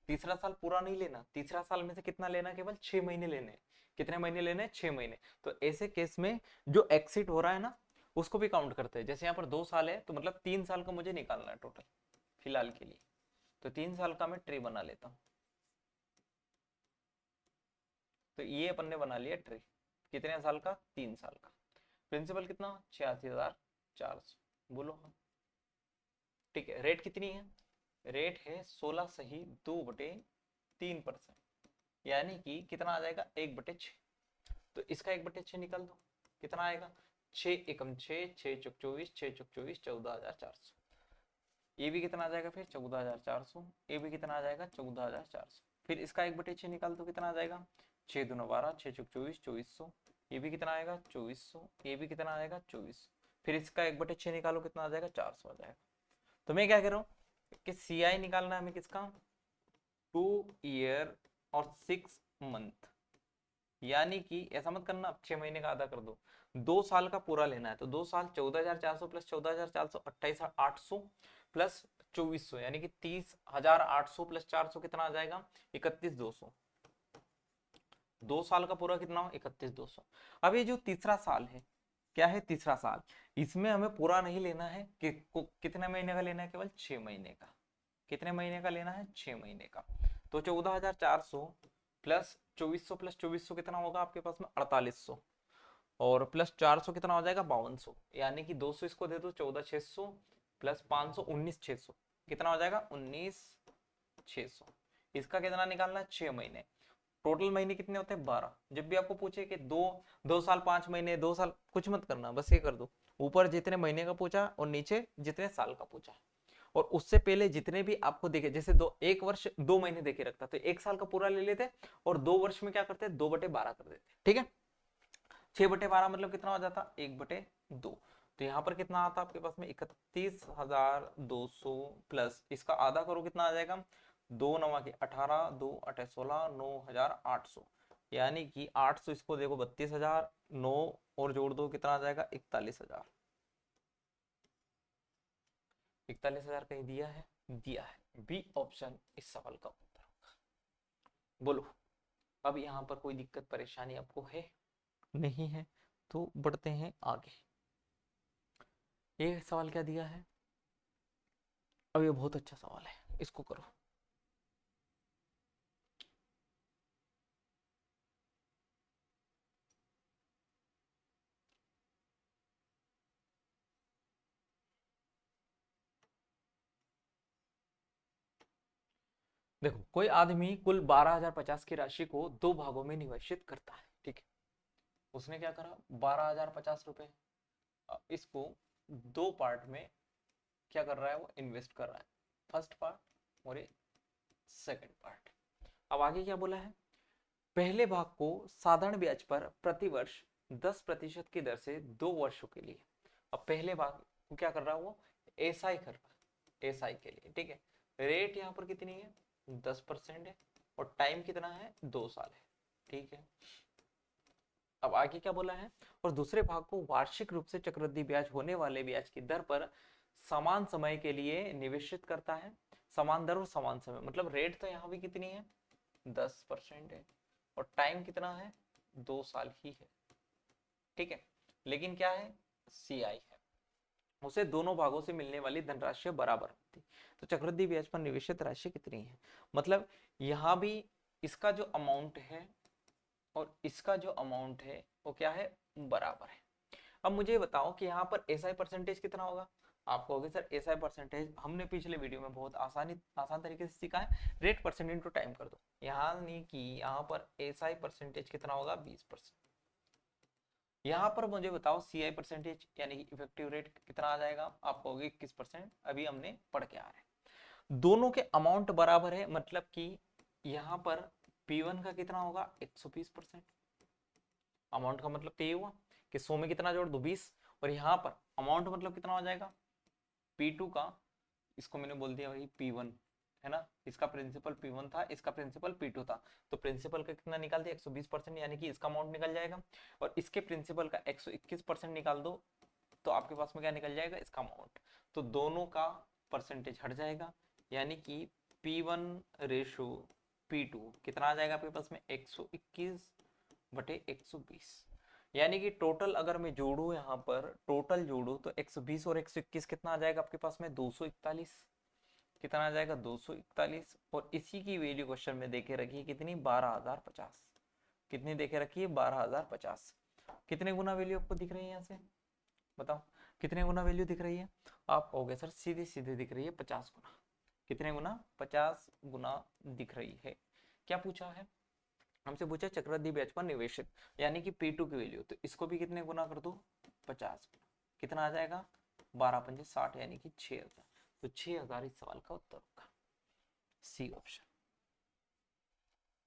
तीसरा साल पूरा नहीं लेना, तीसरा साल में से कितना लेना? केवल 6 महीने लेने हैं। कितने महीने लेने हैं? 6 महीने। तो ऐसे केस में जो एक्सिट हो रहा है ना, उसको भी काउंट करते हैं। जैसे यहाँ पर 2 साल है तो मतलब 3 साल का मुझे निकालना है टोटल फिलहाल के लिए। तो 3 साल का मैं ट्री बना लेता हूँ। तो ये अपन ने बना लिया ट्री। कितने साल का? 3 साल का। प्रिंसिपल कितना? 86,400। बोलो हाँ। ठीक है, रेट कितनी है? रेट है 16 सही 2/3%, यानी कि कितना आ जाएगा? 1/6। तो इसका 1/6 निकाल दो, कितना आएगा? 6 एकम 6, 6 चौक 24, 6 चौक 24, 14,400। ये भी कितना आ जाएगा फिर? 14,400। ये भी कितना आ जाएगा? 14,400। फिर इसका 1/6 निकाल दो, कितना आ जाएगा? 6 दूना 12, 6 चौक 24, 2400। ये भी कितना आएगा? 2400। ये भी कितना आएगा? 2400। फिर इसका 1/6 निकालो, कितना आ जाएगा? 400 आ जाएगा। तो मैं क्या कह रहा हूँ कि सी आई निकालना है हमें किसका? 2 ईयर और 6 मंथ, यानी कि ऐसा मत करना 6 महीने का आधा कर दो। 2 साल का पूरा लेना है तो 2 साल 14,400 प्लस 14,400, 28,800 प्लस 2400, यानी कि 30,800 प्लस 400 कितना आ जाएगा? 31,200। 2 साल का पूरा कितना हो, 31,200। अब ये जो तीसरा साल है, क्या है तीसरा साल, इसमें हमें पूरा नहीं लेना है कि कितने महीने का लेना है, केवल 6 महीने का। कितने महीने का लेना है, 6 महीने का। तो 14,400 प्लस 2400 प्लस 2400 कितना होगा आपके पास में, 4800, और प्लस 400 कितना हो जाएगा, 5200। यानी कि 200 इसको दे दो, 14,600 प्लस 500, 19,600 कितना हो जाएगा, 19,600। इसका कितना निकालना है, 6 महीने। टोटल महीने कितने होते हैं, 12। जब भी आपको पूछे कि 2 साल 5 महीने, 2 साल, कुछ मत करना, बस ये कर दो, ऊपर जितने महीने का पूछा और नीचे जितने साल का पूछा। और उससे पहले जितने भी आपको देखे, जैसे 1 वर्ष 2 महीने देखे रखता तो 1 साल का पूरा ले लेते, और 2 वर्ष में क्या करते, 2/12 कर देते, ठीक है। 6/12 मतलब कितना हो जाता, 1/2। तो यहाँ पर कितना आता आपके पास में, 31,200 प्लस इसका आधा करो, कितना आ जाएगा, 2 9 के 18, 2 8 16, 9,800। यानी कि 800 इसको देखो 32,000, 9 और जोड़ दो कितना आ जाएगा, 41,000। 41,000 कहीं दिया है, दिया है, बी ऑप्शन इस सवाल का उत्तर होगा। बोलो, अब यहाँ पर कोई दिक्कत परेशानी आपको है, नहीं है, तो बढ़ते हैं आगे। ये सवाल क्या दिया है, अब ये बहुत अच्छा सवाल है, इसको करो। देखो, कोई आदमी कुल 12,050 की राशि को 2 भागों में निवेशित करता है, ठीक है। उसने क्या करा, 12,050 रुपए, इसको 2 पार्ट में क्या कर रहा है, वो इन्वेस्ट कर रहा है, फर्स्ट पार्ट और ये सेकंड पार्ट। अब आगे क्या बोला है, पहले भाग को साधारण ब्याज पर प्रतिवर्ष 10% की दर से 2 वर्षों के लिए। अब पहले भाग को क्या कर रहा है, वो एसआई कर रहा है, एसआई के लिए, ठीक है। रेट यहाँ पर कितनी है, 10% है, और टाइम कितना है, 2 साल है, ठीक है। अब आगे क्या बोला है, और दूसरे भाग को वार्षिक रूप से चक्रवृद्धि ब्याज होने वाले ब्याज की दर पर समान समय के लिए निवेशित करता है। समान दर और समान समय, मतलब रेट तो यहाँ भी कितनी है, 10% है, और टाइम कितना है, 2 साल ही है, ठीक है। लेकिन क्या है, सीआई है, उसे दोनों भागों से मिलने वाली धनराशि बराबर होती। तो चक्रवृद्धि ब्याज पर निवेशित राशि कितनी है, मतलब यहाँ भी इसका जो अमाउंट है और इसका जो अमाउंट है वो क्या है, बराबर है। अब मुझे बताओ कि यहाँ पर एसआई परसेंटेज कितना होगा। आप कहोगे सर एसआई परसेंटेज हमने पिछले वीडियो में बहुत आसान तरीके से सीखा है, रेट परसेंट इंटू टाइम कर दो। यहाँ नहीं कि यहाँ पर एसआई परसेंटेज कितना होगा, 20%। यहाँ पर मुझे बताओ सीआई परसेंटेज यानी कि इफेक्टिव रेट कितना आ जाएगा, आप कहोगे 21%, अभी हमने पढ़ के आ रहे हैं। दोनों के अमाउंट बराबर है, मतलब कि यहाँ पर P1 का कितना होगा, 120%। अमाउंट का मतलब तो ये हुआ कि 100 में कितना जोड़ दो, 20, और यहाँ पर अमाउंट मतलब कितना हो जाएगा, P2 का, इसको मैंने बोल दिया वही P1 है ना, इसका प्रिंसिपल P1 था, इसका प्रिंसिपल P2 था, तो प्रिंसिपल का कितना निकाल दिया, 120%, यानी कि इसका अमाउंट निकल जाएगा, और इसके प्रिंसिपल का 121% निकाल दो, तो आपके पास में क्या निकल जाएगा, इसका अमाउंट। तो दोनों का परसेंटेज हट जाएगा, यानी कि P1 रेशो P2 कितना आ जाएगा आपके पास में, 121/120। यानी कि टोटल अगर मैं जोड़ू, यहाँ पर टोटल जोड़ू तो 120 और 121 कितना आ जाएगा आपके पास में, 241। कितना आ जाएगा, 241, और इसी की वैल्यू क्वेश्चन में देके रखी कितनी, 12,050। कितनी देके रखी है, 12,050। कितने गुना वैल्यू आपको दिख रही है यहाँ से, बताओ कितने गुना वैल्यू दिख रही है। आप कहोगे सर सीधे सीधे दिख रही है, 50 गुना। कितने गुना, 50 गुना दिख रही है। क्या पूछा है हमसे, पूछा चक्रवृद्धि ब्याज पर निवेशित यानी कि P2 की वैल्यू, तो इसको भी कितने गुना कर दो, 50 गुना। कितना आ जाएगा, 12×5 = 60, यानी कि 6,000। तो 6,000 इस सवाल का उत्तर होगा, सी ऑप्शन।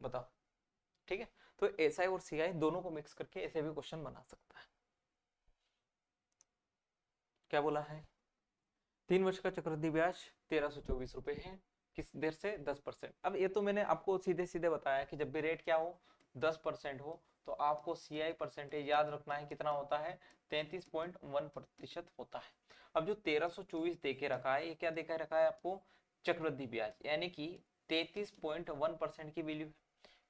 बताओ, ठीक है। तो एसआई और सीआई दोनों को मिक्स करके ऐसे भी क्वेश्चन बना सकता है। क्या बोला है, 3 वर्ष का चक्रवृद्धि ब्याज 1,324 रुपए है, किस दर से, 10%। अब ये तो मैंने आपको सीधे सीधे बताया कि जब भी रेट क्या हो, 10% हो, तो आपको सीआई परसेंटेज याद रखना है, कितना होता है, 33.1% होता है। अब जो 1,324 देके रखा है, ये क्या देखा रखा है आपको, चक्रवृद्धि ब्याज, यानी कि 33.1% की वैल्यू।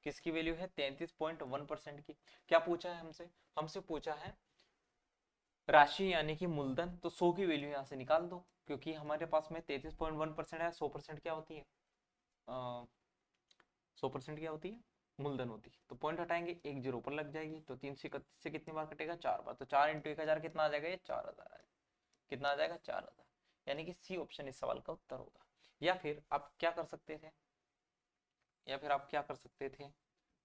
किसकी वैल्यू है 33.1% की। क्या पूछा है हमसे, हमसे पूछा है राशि यानी कि मूलधन, तो 100 की वैल्यू यहाँ से निकाल दो, क्योंकि हमारे पास में 33.1% है, 100% क्या होती है, 100% क्या होती है, मूलधन होती है। तो पॉइंट हटाएंगे, एक जीरो ऊपर लग जाएगी, तो 331 से कितनी बार कटेगा, 4 बार, तो 4 इंटू 1000 कितना आ जाएगा, ये 4000 आएगा। कितना आ जाएगा, 4000, यानी कि सी ऑप्शन इस सवाल का उत्तर होगा। या फिर आप क्या कर सकते थे, या फिर आप क्या कर सकते थे,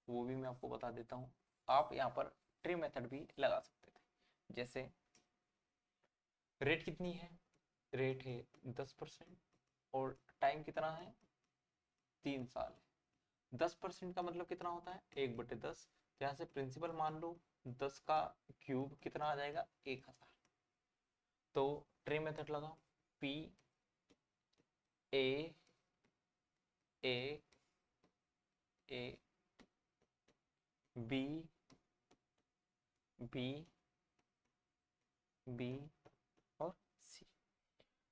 वो भी मैं आपको बता देता हूँ। आप यहाँ पर ट्री मेथड भी लगा सकते थे। जैसे रेट कितनी है, रेट है 10% और टाइम कितना है, 3 साल है। 10% का मतलब कितना होता है, 1/10। यहाँ से प्रिंसिपल मान लो 10 का क्यूब कितना आ जाएगा, 1000। तो ट्री मेथड लगाओ, p a a a b b b और सी।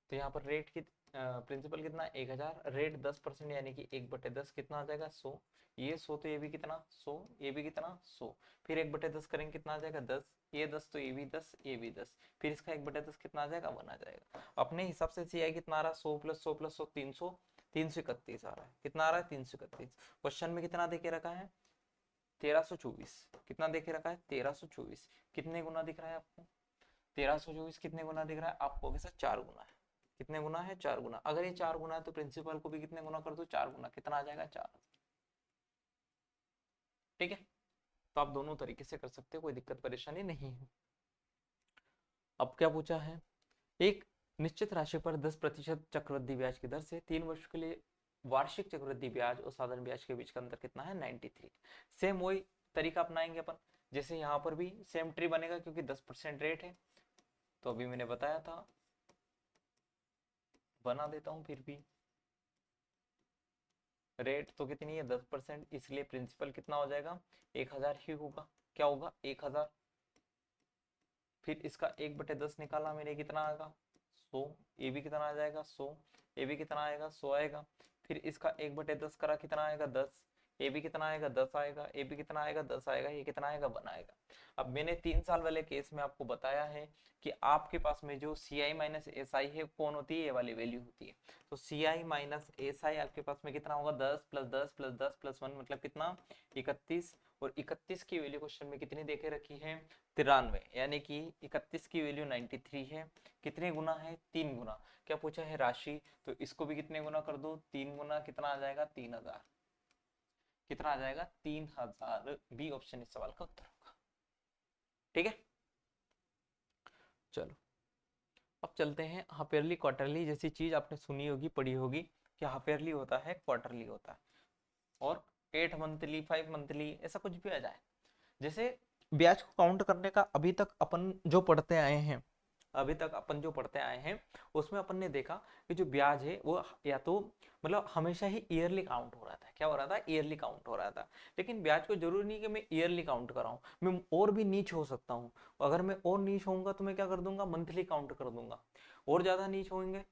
तो यहाँ पर रेट की प्रिंसिपल कितना, 1000, रेट 10% यानी कि 1/10 कितना आ जाएगा, 100। ये 100 तो ये भी कितना 100, ये भी कितना 100, फिर 1/10 करेंगे कितना आ जाएगा 10, ये 10 तो ये भी 10, ये भी 10, फिर इसका 1/10 कितना आ जाएगा 1 आ जाएगा। अपने हिसाब से सी आई कितना आ रहा है, 100 + 100 + 100 300, 331 आ रहा है। कितना आ रहा है, 331। क्वेश्चन में कितना देके रखा है, 1324। कितना देखे रखा है, 1324। कितने गुना दिख रहा है आपको, 1324 कितने गुना दिख रहा है आपको, के साथ 4 गुना है। कितने गुना है, 4 गुना। अगर ये 4 गुना है तो प्रिंसिपल को भी कितने गुना कर दो, 4 गुना। कितना आ जाएगा, 4। ठीक है, तो आप दोनों तरीके से कर सकते हो, कोई दिक्कत परेशानी नहीं है। अब क्या पूछा है, एक निश्चित राशि पर 10% चक्रवृद्धि ब्याज की दर से 3 वर्ष के लिए वार्षिक चक्रवृद्धि ब्याज और साधारण ब्याज के बीच का अंतर कितना है, 93। सेम वही तरीका अपनाएंगे अपन, जैसे यहाँ पर भी सेम ट्री बनेगा, क्योंकि 10% रेट है। तो अभी मैंने बताया था, बना देता हूँ फिर भी। रेट तो कितनी है 10%, इसलिए प्रिंसिपल कितना हो जाएगा, 1000 ही होगा। क्या होगा, 1000। फिर इसका 1/10 निकाला मैंने, कितना आएगा 100। ये भी कितना आ जाएगा 100, ये भी कितना आएगा 100 आएगा। फिर इसका 1/10 करा, कितना आएगा 10। ये भी कितना आएगा 10 आएगा, ये भी कितना आएगा 10 आएगा, ये कितना आएगा 1 आएगा। अब मैंने 3 साल वाले केस में आपको बताया है कि आपके पास में जो सी आई माइनस एस आई है कौन होती है, ये वाली वैल्यू होती है। तो सी आई माइनस एस आई आपके पास में कितना होगा, 10 + 10 + 10 + 1 मतलब कितना, 31। और 31 की वैल्यू क्वेश्चन में कितनी देके रखी है, 93, यानी कि 31 की वैल्यू 93 है। कितने गुना है, 3 गुना। क्या पूछा है, राशि, तो इसको भी कितने गुना कर दो, 3 गुना। कितना आ जाएगा, 3000। कितना आ जाएगा, 3000। बी ऑप्शन इस सवाल का उत्तर होगा। ठीक है, चलो अब चलते हैं हाफ ईयरली क्वार्टरली जैसी चीज आपने सुनी होगी, पढ़ी होगी कि हाफ ईयरली होता है, क्वार्टरली होता है, और 8 मंथली, 5 मंथली, ऐसा कुछ भी आ जाए। जैसे ब्याज को काउंट करने का अभी तक अपन जो पढ़ते आए हैं, अभी तक अपन जो पढ़ते आए हैं उसमें अपन ने देखा कि जो ब्याज है वो या तो मतलब हमेशा ही ईयरली काउंट हो रहा था। क्या हो रहा था, ईयरली काउंट हो रहा था। लेकिन ब्याज को जरूरी नहीं कि मैं ईयरली काउंट कराऊं, मैं और भी नीच हो सकता हूँ। अगर मैं और नीच होऊंगा तो मैं क्या कर दूंगा, मंथली काउंट कर दूंगा। और ज्यादा नीच होंगे,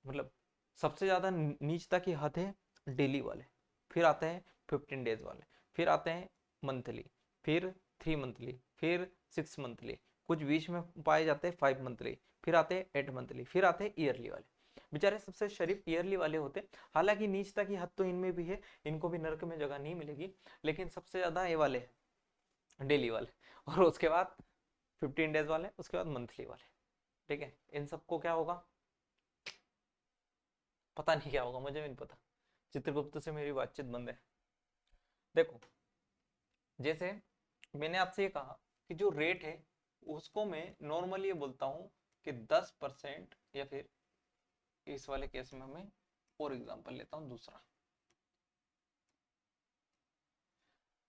मतलब सबसे ज्यादा नीचता की हद है डेली वाले, फिर आते हैं 15 डेज वाले, फिर आते हैं मंथली, फिर 3 मंथली, फिर 6 मंथली, कुछ बीच में पाए जाते हैं 5 मंथली, फिर आते हैं 8 मंथली, फिर आते हैं ईयरली वाले। बेचारे सबसे शरीफ ईयरली वाले होते। हालांकि नीचता की हद तो इनमें भी है, इनको भी नरक में जगह नहीं मिलेगी, लेकिन सबसे ज्यादा ये वाले हैं डेली वाले, और उसके बाद 15 डेज वाले, उसके बाद मंथली वाले। ठीक है, इन सबको क्या होगा पता नहीं, क्या होगा मुझे भी नहीं पता। चित्रगुप्त से मेरी बातचीत बंद है। देखो, जैसे मैंने आपसे ये कहा कि जो रेट है उसको मैं नॉर्मली ये बोलता हूँ कि 10%, या फिर इस वाले केस में मैं और एग्जांपल लेता हूँ दूसरा।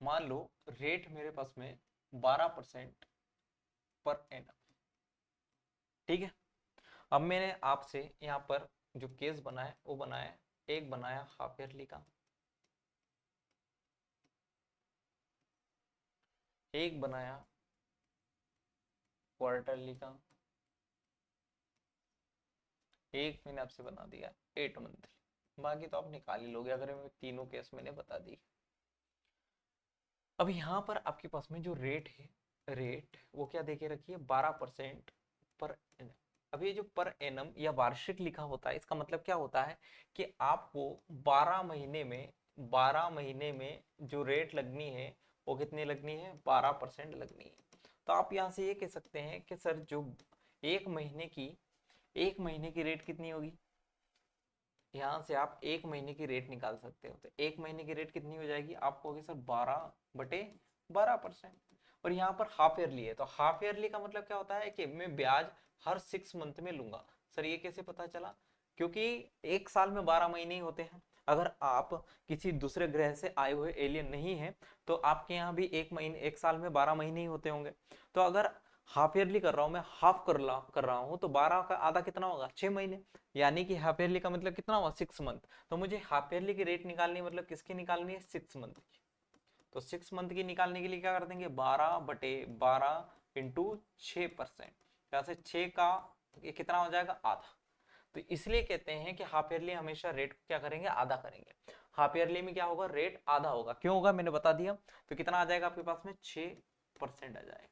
मान लो रेट मेरे पास में 12% पर एनम। ठीक है, अब मैंने आपसे यहाँ पर जो केस बनाया वो बनाया, एक बनाया हाफ ईयरली का, एक बनाया क्वार्टरली का, एक मैंने आपसे बना दिया 8 मंथली। बाकी तो आप निकाल ही लोगे अगर मैं तीनों केस मैंने बता दी। अब यहाँ पर आपके पास में जो रेट है, रेट वो क्या देके रखी है, 12% पर एनम। अब ये जो पर एनम या वार्षिक लिखा होता है, इसका मतलब क्या होता है कि आपको 12 महीने में जो रेट लगनी है वो कितनी लगनी है, 12% लगनी है। तो आप यहाँ से ये कह सकते हैं कि सर जो एक महीने की एक महीने की रेट कितनी होगी, यहाँ से आप एक महीने की रेट निकाल सकते हो। तो एक महीने की रेट कितनी हो जाएगी, आपको होगी सर 12/12%। और यहाँ पर हाफ ईयरली है, तो हाफ ईयरली का मतलब क्या होता है कि मैं ब्याज हर 6 मंथ में लूंगा। सर ये कैसे पता चला, क्योंकि एक साल में 12 महीने ही होते हैं। अगर आप किसी दूसरे ग्रह से आए हुए एलियन नहीं है तो आपके यहाँ भी एक साल में 12 महीने ही होते होंगे। तो अगर हाफ ईयरली कर रहा हूँ मैं, हाफ कर रहा हूँ, तो 12 का आधा कितना होगा, 6 महीने। यानी कि हाफ ईयरली का मतलब कितना हुआ, 6 मंथ। तो मुझे हाफ ईयरली की रेट निकालनी है, मतलब किसकी निकालनी है, 6 मंथ की। तो 6 मंथ की निकालने के लिए क्या कर देंगे, 12/12 × 6%। यहाँ से 6 का ये कितना हो जाएगा, आधा। तो इसलिए कहते हैं कि हाफ ईयरली हमेशा रेट को क्या करेंगे, आधा करेंगे। हाफ ईयरली में क्या होगा, रेट आधा होगा। क्यों होगा मैंने बता दिया। तो कितना आ जाएगा आपके पास में, 6% आ जाएगा।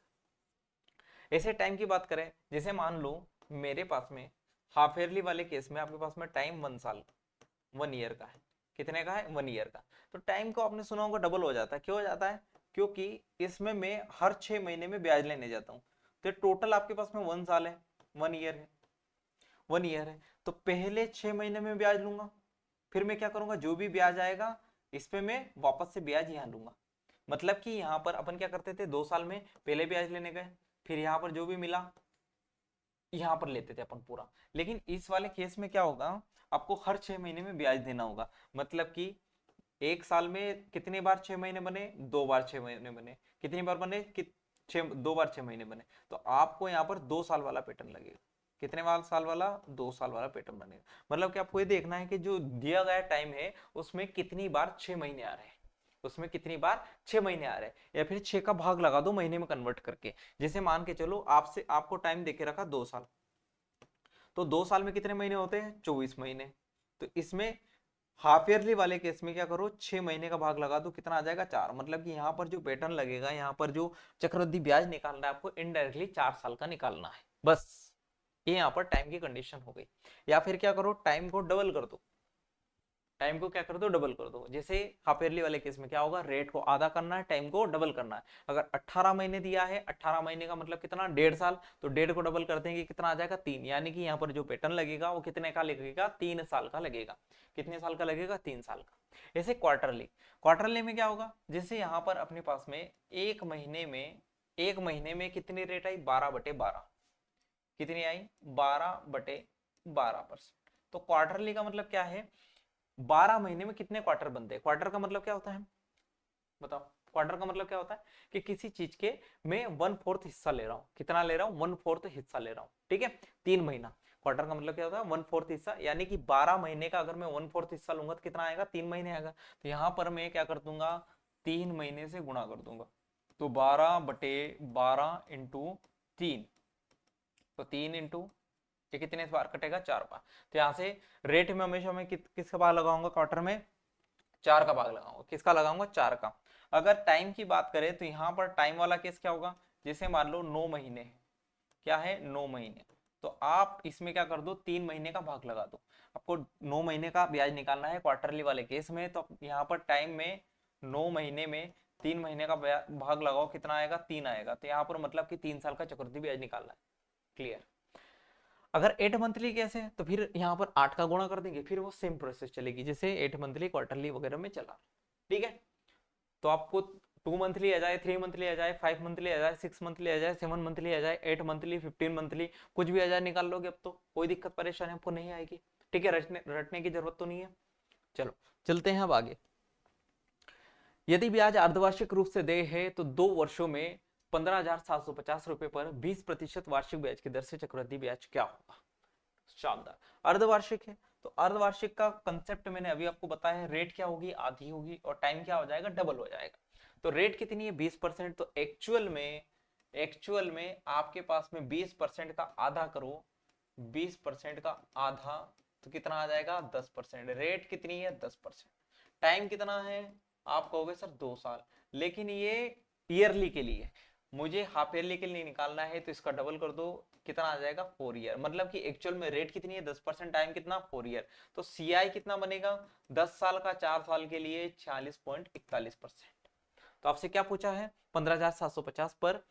ऐसे टाइम की बात करें, जैसे मान लो मेरे पास में हाफ ईयरली वाले केस में आपके पास में टाइम 1 साल 1 ईयर का है। कितने का है, 1 ईयर का। तो टाइम को आपने सुना होगा डबल हो जाता है। क्यों हो जाता है, क्योंकि इसमें मैं हर 6 महीने में ब्याज लेने जाता हूँ। तो टोटल आपके पास में 1 साल है, 1 ईयर है, 1 ईयर है। तो पहले 6 महीने में ब्याज लूंगा, फिर मैं क्या करूंगा, जो भी ब्याज आएगा इस पे मैं वापस से ब्याज यहाँ लूंगा। मतलब कि यहाँ पर अपन क्या करते थे, 2 साल में पहले ब्याज लेने गए, फिर यहाँ पर जो भी मिला यहाँ पर लेते थे अपन पूरा। लेकिन इस वाले केस में क्या होगा, आपको हर 6 महीने में ब्याज देना होगा। मतलब कि एक साल में कितनी बार 6 महीने बने, 2 बार 6 महीने बने। कितनी बार बने कि 2 बार 6 महीने बने। तो आपको यहाँ पर 2 साल वाला पैटर्न लगेगा। कितने बार साल वाला, 2 साल वाला पैटर्न बनेगा। मतलब कि आपको ये देखना है कि जो दिया गया टाइम है उसमें कितनी बार 6 महीने आ रहे हैं, उसमें कितनी बार 6 महीने आ रहे हैं, या फिर 6 का भाग लगा दो महीने में कन्वर्ट करके। जैसे मान के चलो आपसे आपको टाइम देके रखा 2 साल, तो 2 साल में कितने महीने होते हैं, 24 महीने। तो इसमें हाफ ईयरली वाले केस में क्या करो, 6 महीने का भाग लगा दो, कितना आ जाएगा, 4। मतलब कि यहाँ पर जो पैटर्न लगेगा, यहाँ पर जो चक्रवृद्धि ब्याज निकालना है आपको, इनडायरेक्टली 4 साल का निकालना है बस। ये यहाँ पर टाइम की कंडीशन हो गई। या फिर क्या करो, टाइम को डबल कर दो, टाइम को क्या कर दो, डबल कर दो। जैसे हाफ ईयरली वाले केस में क्या होगा, रेट को आधा करना है, टाइम को डबल करना है। अगर 18 महीने दिया है, 18 महीने का मतलब कितना, 1.5 साल। तो 1.5 को डबल कर देंगे, कितना आ जाएगा, 3। यानी कि यहाँ पर जो पैटर्न लगेगा वो कितने का लगेगा, 3 साल का लगेगा। कितने साल का लगेगा, 3 साल का। ऐसे क्वार्टरली, क्वार्टरली में क्या होगा, जैसे यहाँ पर अपने पास में एक महीने में कितनी रेट आई, 12/12। कितनी आई, 12/12%। तो क्वार्टरली का मतलब क्या है, 12 महीने में कितने क्वार्टर बनते हैं। क्वार्टर का मतलब क्या होता है, बताओ। क्वार्टर का मतलब क्या होता है कि किसी चीज के मैं 1/4 हिस्सा ले रहा हूँ। कितना ले रहा हूँ, 1/4 हिस्सा ले रहा हूँ, ठीक है। 3 महीना। क्वार्टर का मतलब क्या होता है, 1/4 हिस्सा। यानी कि 12 महीने का अगर मैं 1/4 हिस्सा लूंगा तो कितना आएगा, 3 महीने आएगा। तो यहाँ पर मैं क्या कर दूंगा, 3 महीने से गुणा कर दूंगा। तो 12/12 × 3। तो 3 इंटू, ये कितने बार कटेगा, 4 बार। तो यहाँ से रेट में हमेशा मैं किसका भाग लगाऊंगा, क्वार्टर में 4 का भाग लगाऊंगा। किसका लगाऊंगा, 4 का। अगर टाइम की बात करें तो यहाँ पर टाइम वाला केस क्या होगा, जैसे मान लो 9 महीने है, क्या है, 9 महीने। तो आप इसमें क्या कर दो, 3 महीने का भाग लगा दो। आपको 9 महीने का ब्याज निकालना है क्वार्टरली वाले केस में। तो यहाँ पर टाइम में 9 महीने में 3 महीने का भाग लगाओ, कितना आएगा, 3 आएगा। तो यहाँ पर मतलब कि 3 साल का चक्रवृद्धि ब्याज निकालना है। क्लियर। अगर 8 मंथली कैसे है, तो फिर यहाँ पर 8 का गुणा कर देंगे, फिर वो सेम प्रोसेस चलेगी जैसे 8 मंथली क्वार्टरली वगैरह में चला। ठीक है। तो आपको 2 मंथली आ जाए, 3 मंथली आ जाए, 5 मंथली आ जाए, 6 मंथली आ जाए, 7 मंथली आ जाए, 8 मंथली, 15 मंथली, कुछ भी आ जाए निकाल लोगे। अब तो कोई दिक्कत परेशानी आपको नहीं आएगी। ठीक है, रटने रटने की जरूरत तो नहीं है। चलो चलते हैं अब आगे। यदि ब्याज अर्धवार्षिक रूप से देय है तो 2 वर्षों में 15,750 रुपए पर 20% वार्षिक ब्याज की दर से चक्रवृद्धि ब्याज क्या होगा। शानदार। अर्धवार्षिक है तो अर्धवार्षिक का कंसेप्ट मैंने अभी आपको बताया है। रेट क्या होगी, आधी होगी, और टाइम क्या हो जाएगा, डबल हो जाएगा। तो रेट कितनी है, 20%। तो एक्चुअल में आपके पास में 20% का आधा करो, 20% का आधा, तो कितना आ जाएगा, 10%। रेट कितनी है, 10%। टाइम कितना है, आप कहोगे सर 2 साल। लेकिन ये ईयरली के लिए, मुझे हाफ ईयरली के लिए निकालना है, तो इसका डबल कर दो, कितना आ जाएगा 4 ईयर। मतलब कि एक्चुअल में रेट कितनी है 10%, टाइम कितना 4 ईयर। तो सीआई कितना बनेगा 10 साल का 4 साल के लिए 46.41%। तो आपसे क्या पूछा है 15,750 पर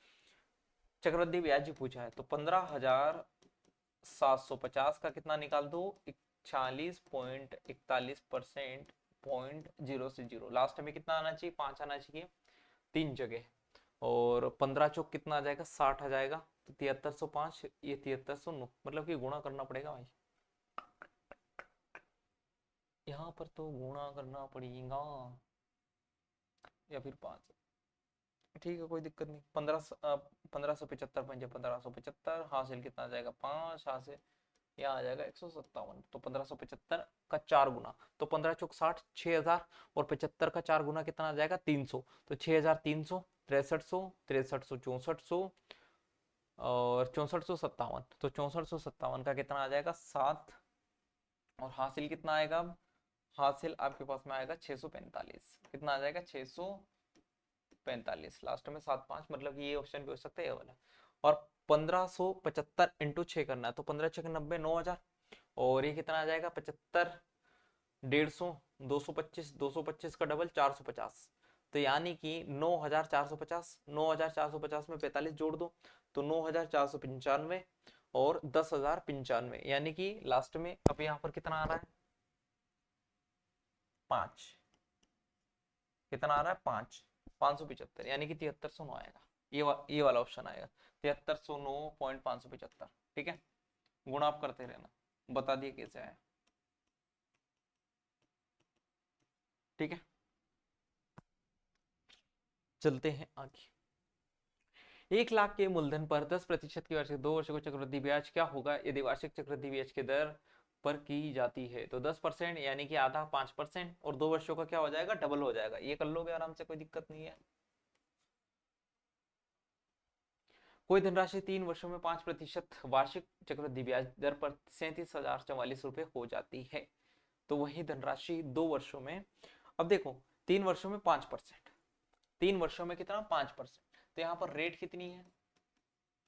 चक्रवृद्धि ब्याज पूछा है, तो 15,750 का कितना निकाल दो 46.41%, 0.0 लास्ट में कितना आना चाहिए 5 आना चाहिए 3 जगह, और 15 चौक कितना आ जाएगा 60 आ जाएगा, तो 7305 ये 7309, मतलब कि गुणा करना पड़ेगा भाई, यहाँ पर तो गुणा करना पड़ेगा, या फिर 5, ठीक है कोई दिक्कत नहीं। 1575 पंजे 1575, हासिल कितना आ जाएगा 5, हासिल यहाँ आ जाएगा 157, तो 1575 का 4 गुना, तो 15 चौक 60, 6000, और 75 का 4 गुना कितना आ जाएगा 300, तो 6300, 6300, 6300, 6400, और 6457, तो 6457 का कितना आ जाएगा 7, और हासिल कितना आएगा अब, हासिल आपके पास में आएगा 645, कितना आ जाएगा 645, लास्ट में 75, मतलब कि ये ऑप्शन भी हो सकता है ये वाला। और 1575 इंटू 6 करना है, तो 15 6 90, 9000, और ये कितना आ जाएगा 75, 150, 225, 225 का डबल 450, तो यानी कि 9450, 9450 में 45 जोड़ दो, तो 9495, और 10,095, यानी कि लास्ट में अब यहाँ पर कितना आ रहा है 5, कितना आ रहा है 5, 575, यानी कि 7309 आएगा, ये वाला ऑप्शन आएगा 7309.575। ठीक है, गुणा आप करते रहना, बता दिए कैसे आया। ठीक है, चलते हैं आगे। 1 लाख के मूलधन पर 10% की वार्षिक 2 वर्षों को चक्रवृद्धि ब्याज क्या होगा यदि वार्षिक चक्रवृद्धि ब्याज की दर पर की जाती है, तो 10% यानी कि आधा 5%, और 2 वर्षों का क्या हो जाएगा डबल हो जाएगा, ये कर लोगे आराम से, कोई दिक्कत नहीं है। कोई धनराशि 3 वर्षों में 5% वार्षिक चक्रवृद्धि ब्याज दर पर 37,044 रुपए हो जाती है, तो वही धनराशि 2 वर्षों में, अब देखो 3 वर्षों में 5%, 3 वर्षों में कितना 5%, तो यहाँ पर रेट कितनी है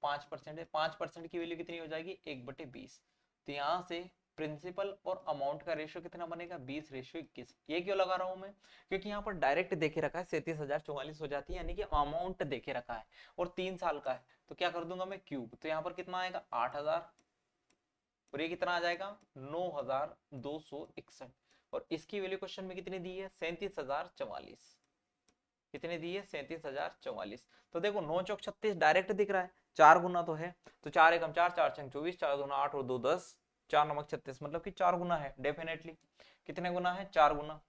5% है, 5% की वैल्यू कितनी हो जाएगी 1/20, तो यहाँ से प्रिंसिपल और अमाउंट का रेशियो कितना बनेगा 20:21। ये क्यों लगा रहा हूं मैं, क्योंकि यहाँ पर डायरेक्ट देखे रखा है 37,044 हो जाती है, यानी कि अमाउंट देखे रखा है, और 3 साल का है, तो क्या कर दूंगा मैं क्यूब, तो यहाँ पर कितना आएगा 8,000, और ये कितना आ जाएगा 9,261, और इसकी वैल्यू क्वेश्चन में कितनी दी है 37,044, कितने दिए 37,044, तो देखो 9 चौक 36 डायरेक्ट दिख रहा है, 4 गुना तो है, तो 4 एकम 4, 4 छंग 24, 4 दूना 8 और 2 10, 4 नमक 36, मतलब कि 4 गुना है डेफिनेटली। कितने गुना है 4 गुना,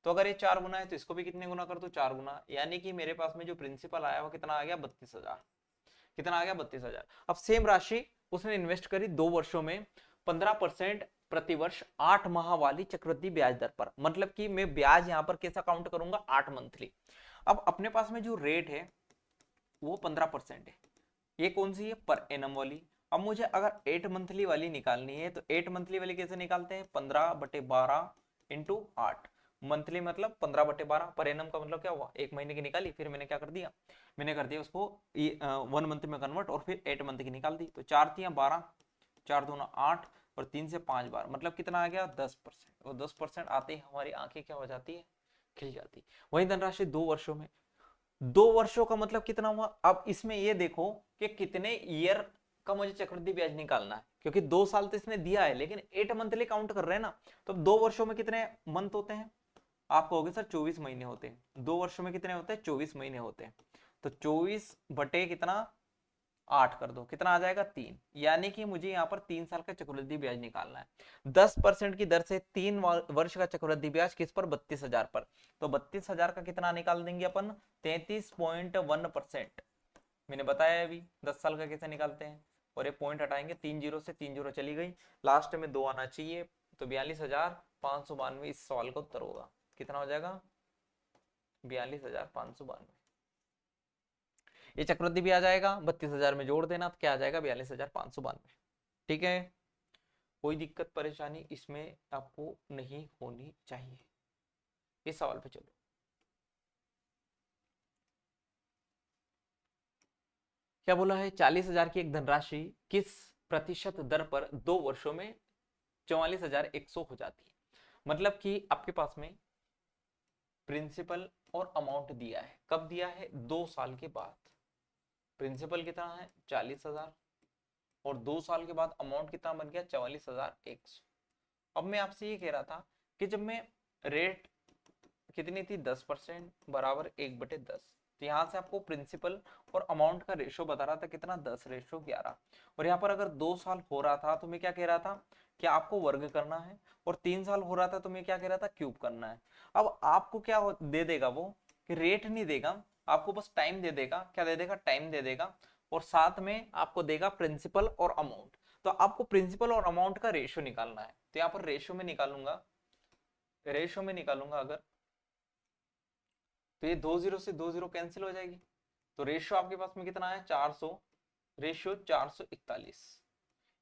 तो अगर ये 4 गुना है तो इसको भी कितने गुना कर दो 4 गुना, यानी कि मेरे पास में जो प्रिंसिपल आया वो कितना आ गया 32,000, कितना आ गया 32,000। अब सेम राशि उसने इन्वेस्ट करी 2 वर्षों में 15% प्रति वर्ष 8 माह वाली चक्रवृद्धि ब्याज दर पर, मतलब कि मैं ब्याज यहां पर कैसा काउंट करूंगा 8 मंथली। अब अपने पास में जो रेट है वो 15% है, ये कौन सी है पर एनम वाली। अब मुझे अगर 8 मंथली वाली निकालनी है, तो 8 मंथली वाली कैसे निकालते हैं 15/12 इंटू 8, मंथली मतलब 15/12, पर एनम का मतलब क्या हुआ 1 महीने की निकाली, फिर मैंने क्या कर दिया मैंने कर दिया उसको 1 मंथ में कन्वर्ट, और फिर 8 मंथ की निकाल दी, तो 4 तियां 12, 4 दूना 8, और 3 से 5 बार, मतलब कितना आ गया 10%, और 10% आते ही हमारी आंखें क्या हो जाती है खिल जाती। वही धनराशि 2 वर्षों में, 2 वर्षों का मतलब कितना हुआ, अब इसमें ये देखो कि कितने ईयर का मुझे चक्रवृद्धि ब्याज निकालना है, क्योंकि 2 साल तो इसने दिया है, लेकिन 8 मंथली काउंट कर रहे हैं ना, तो 2 वर्षों में कितने मंथ होते हैं, आप कहोगे सर 24 महीने होते हैं, 2 वर्षों में कितने होते हैं 24 महीने होते हैं, तो 24 बटे कितना 8 कर दो, कितना आ जाएगा 3, यानी कि मुझे यहाँ पर 3 साल का चक्रवृद्धि ब्याज निकालना है। 10% की दर से 3 वर्ष का चक्रवृद्धि ब्याज किस पर 32,000 पर, तो 32,000 का कितना निकाल देंगे अपन 33.1%, मैंने बताया अभी 10 साल का कैसे निकालते हैं, और ये पॉइंट हटाएंगे 3 जीरो से 3 जीरो चली गई, लास्ट में 2 आना चाहिए, तो 42,592 इस सवाल का उत्तर होगा, कितना हो जाएगा 42,592। ये चक्रवृद्धि भी आ जाएगा 32,000 में जोड़ देना, तो क्या आ जाएगा 42,592। ठीक है, कोई दिक्कत परेशानी इसमें आपको नहीं होनी चाहिए। इस सवाल पे चलो, क्या बोला है, 40,000 की एक धनराशि किस प्रतिशत दर पर 2 वर्षों में 44,100 हो जाती है। मतलब कि आपके पास में प्रिंसिपल और अमाउंट दिया है, कब दिया है, 2 साल के बाद। प्रिंसिपल कितना है 40,000 और 2 साल के बाद अमाउंट कितना बन गया 44,100। अब मैं आपसे ये कह रहा था कि जब मैं रेट कितनी थी 10% बराबर 1/10, तो यहाँ से आपको प्रिंसिपल और अमाउंट का रेशो बता रहा था कितना 10:11। और यहाँ पर अगर 2 साल हो रहा था तो मैं क्या कह रहा था कि आपको वर्ग करना है, और 3 साल हो रहा था तो मैं क्या कह रहा था क्यूब करना है। अब आपको क्या दे देगा वो, कि रेट नहीं देगा आपको, बस टाइम दे देगा। क्या दे देगा, टाइम दे देगा, और साथ में आपको देगा प्रिंसिपल और अमाउंट। तो आपको प्रिंसिपल और अमाउंट का रेशो निकालना है, तो यहाँ पर रेशो में निकालूंगा, अगर तो ये 2 0 से 2 0 कैंसिल हो जाएगी। तो रेशियो आपके पास में कितना है 400, रेशियो 441।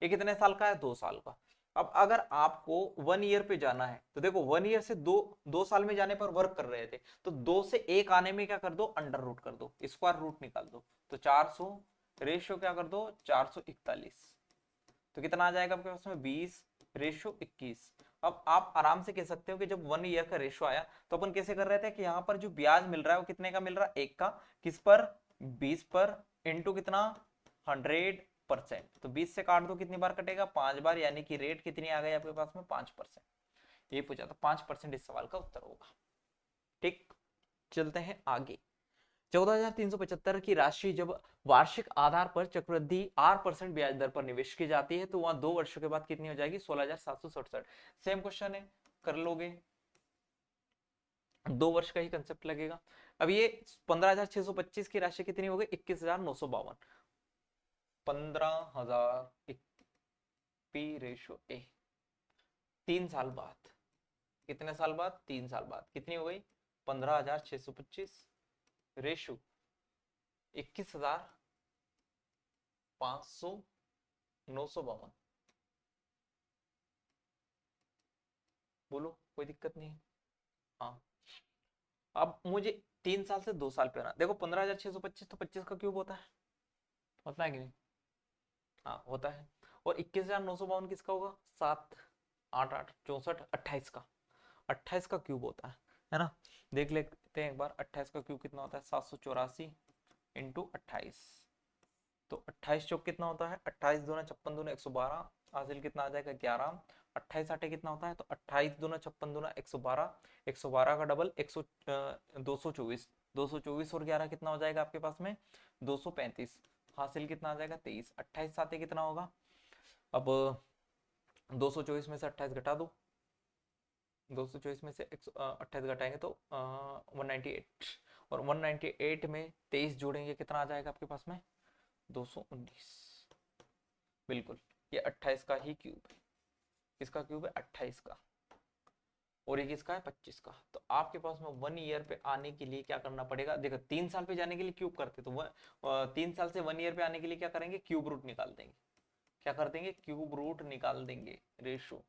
ये कितने साल का है, 2 साल का। अब अगर आपको 1 ईयर पे जाना है तो देखो 1 ईयर से दो साल में जाने पर वर्क कर रहे थे, तो 2 से 1 आने में क्या कर दो, अंडर रूट कर दो, स्क्वायर रूट निकाल दो। तो 400 रेशियो क्या कर दो 441, तो कितना आ जाएगा आपके पास में 20:21। अब आप आराम से कह सकते हो कि जब 1 ईयर का रेशो आया तो अपन कैसे कर रहे थे कि यहाँ पर जो ब्याज मिल रहा है वो कितने का मिल रहा है, 1 का, किस पर, 20 पर, इंटू कितना 100%। तो 20 से काट दो कितनी बार कटेगा, 5 बार, यानी कि रेट कितनी आ गई आपके पास में 5%। ये पूछा था 5% इस सवाल का उत्तर होगा। ठीक, चलते हैं आगे। 14,375 की राशि जब वार्षिक आधार पर चक्रवृद्धि 8% ब्याज दर पर निवेश की जाती है तो वहां 2 वर्षों के बाद कितनी हो जाएगी, 16,767। सेम क्वेश्चन है, कर लोगे, 2 वर्ष का ही कंसेप्ट लगेगा। अब ये 15,625 की राशि कितनी हो गई, 21,952। 15,000 पी रेशो ए, 3 साल बाद, कितने साल बाद, 3 साल बाद कितनी हो गई 15,625 रेशो 21,500 952। बोलो कोई दिक्कत नहीं है। हाँ, अब मुझे 3 साल से 2 साल पे आना, देखो 15,625 तो 25 का क्यूब होता है कि नहीं, हाँ होता है। और 21,952 किसका होगा, 7 8 8 64 28 का, 28 का क्यूब होता है ना। देख लेते हैं एक बार 28 का क्यूब कितना होता है, 784 इंटू 28। तो 28 चौक कितना होता है, 28 दूना 56 दूना 112, हासिल कितना आ जाएगा 11। 28 आटे कितना होता है, तो 28 दूना 56 दूना 112, 112 का डबल 224, 224 और 11 कितना हो जाएगा आपके पास में 235, हासिल कितना आ जाएगा 23। 28 साथे कितना होगा, अब 224 में से 28 घटा दो, 224 में से 28 घटाएंगे तो 198, और 198 में 23 जोड़ेंगे कितना आ जाएगा आपके पास में 219। बिल्कुल, ये 28 का ही क्यूब है, किसका क्यूब है 28 का, और ये किसका है 25 का। तो आपके पास में 1 ईयर पे आने के लिए क्या करना पड़ेगा, देखो 3 साल पे जाने के लिए क्यूब करते तो 3 साल से 1 ईयर पे आने के लिए क्या करेंगे, क्यूब रूट निकाल देंगे। क्या कर देंगे, क्यूब रूट निकाल देंगे रेशो।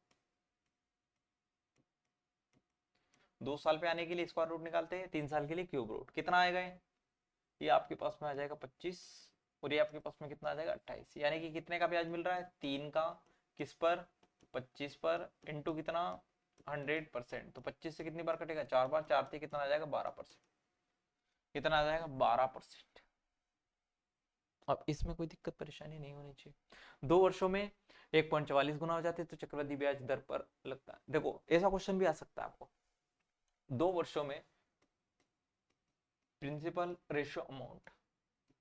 2 साल पे आने के लिए स्क्वायर रूट निकालते हैं, 3 साल के लिए क्यूब रूट, कितना आएगा ये आपके पास में आ जाएगा 25, और ये आपके पास में कितना आ जाएगा 28, यानी कि कितने का ब्याज मिल रहा है 3 का, किस पर 25 पर, इंटू कितना 100%। तो 25 से कितनी बार कटेगा 4 बार, 4 से कितना आ जाएगा 12%, कितना आ जाएगा 12%। अब इसमें कोई दिक्कत परेशानी नहीं होनी चाहिए। 2 वर्षों में 1.44 गुना हो जाते हैं तो चक्रवृद्धि ब्याज दर पर लगता है। देखो ऐसा क्वेश्चन भी आ सकता है आपको, 2 वर्षों में प्रिंसिपल रेशियो अमाउंट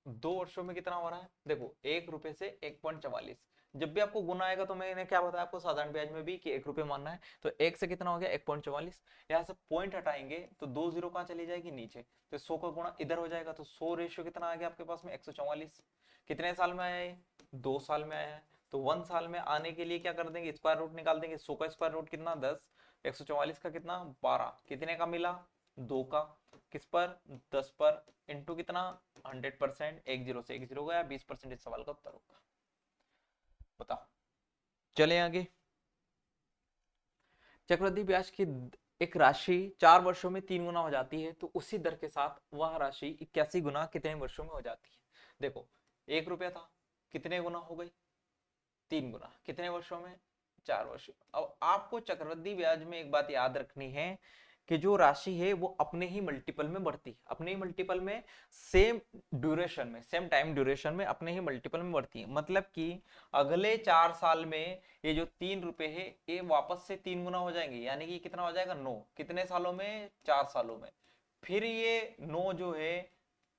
2 वर्षों में कितना हो रहा है, देखो 1 रुपए से 1.44। जब भी आपको गुना आएगा तो मैंने क्या बताया आपको साधारण ब्याज में भी कि 1 रुपए मानना है, तो 1 से कितना हो गया 1.44, यहाँ से पॉइंट हटाएंगे तो 2 जीरो कहाँ चली जाएगी नीचे, तो 100 का गुणा इधर हो जाएगा, तो 100 रेशियो कितना आ गया आपके पास में 144। कितने साल में आया है, 2 साल में आया है। तो 1 साल में आने के लिए क्या कर देंगे, स्क्वायर रूट निकाल देंगे। 100 का स्क्वायर रूट कितना 10, 144 का कितना 12, कितने का मिला 2 का, किस पर 10 पर, इंटू कितना 100%, 1 0 से 1 0 गया, 20% इस सवाल का उत्तर होगा। बताओ, चले आगे। चक्रवृद्धि ब्याज की एक राशि 4 वर्षों में 3 गुना हो जाती है तो उसी दर के साथ वह राशि 81 गुना कितने वर्षों में हो जाती है। देखो 1 रुपया था, कितने गुना हो गई? 3 गुना। कितने वर्षों में? 4 वर्षों। अब आपको चक्रवृद्धि ब्याज में एक बात याद रखनी है कि जो राशि है वो अपने ही मल्टीपल में बढ़ती है, अपने ही मल्टीपल में, सेम ड्यूरेशन में, सेम टाइम ड्यूरेशन में अपने ही मल्टीपल में बढ़ती है। मतलब कि अगले 4 साल में ये जो 3 रुपए है ये वापस से 3 गुना हो जाएंगे, यानी कि कितना हो जाएगा? 9। कितने सालों में? 4 सालों में। फिर ये 9 जो है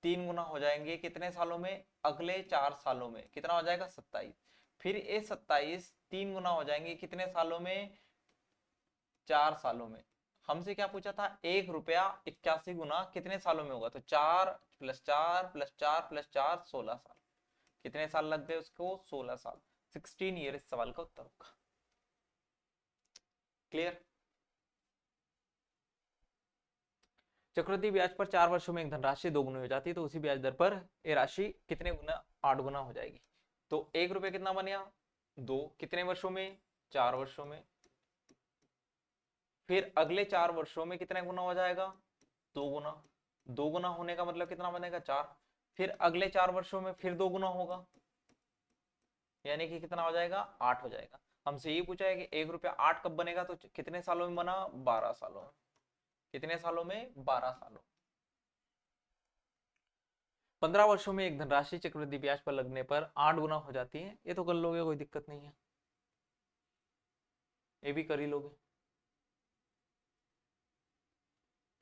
3 गुना हो जाएंगे कितने सालों में? अगले 4 सालों में। कितना हो जाएगा? 27। फिर ये 27 3 गुना हो जाएंगे कितने सालों में? 4 सालों में। हमसे क्या पूछा था? 1 रुपया 81 गुना कितने सालों में होगा? तो 4 + 4 + 4 + 4 16 साल। कितने साल लग गए उसको? 16 साल। 16 ईयर इस सवाल का उत्तर होगा। क्लियर? चक्रवृद्धि ब्याज पर 4 वर्षों में एक धनराशि 2 गुनी हो जाती है, तो उसी ब्याज दर पर ये राशि कितने गुना? 8 गुना हो जाएगी। तो 1 रुपया कितना बन गया? 2। कितने वर्षों में? 4 वर्षों में। फिर अगले 4 वर्षों में कितने गुना हो जाएगा? 2 गुना। 2 गुना होने का मतलब कितना बनेगा? 4। फिर अगले 4 वर्षों में फिर 2 गुना होगा, यानी कि कितना हो जाएगा? 8 हो जाएगा। हमसे ये पूछा है कि 1 रुपया 8 कब बनेगा, तो कितने सालों में बना? 12 सालों में। कितने सालों में? 12 सालों। 15 वर्षों में एक धनराशि चक्रवृद्धि ब्याज पर लगने पर 8 गुना हो जाती है। ये तो कर लोगे, कोई दिक्कत नहीं है, ये भी कर ही लोगे,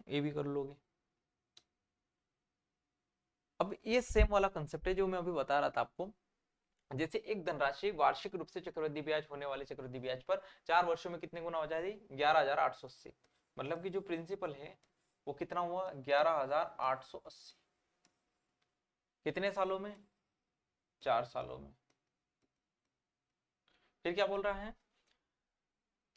ये भी कर लोगे। अब ये सेम वाला कंसेप्ट है जो मैं अभी बता रहा था आपको। जैसे एक धनराशि वार्षिक रूप से चक्रवृद्धि ब्याज होने वाले चक्रवृद्धि ब्याज पर 4 वर्षों में कितने गुना हो जाएगी? 11,880। मतलब कि जो प्रिंसिपल है वो कितना हुआ? 11,880। कितने सालों में? 4 सालों में। फिर क्या बोल रहा है?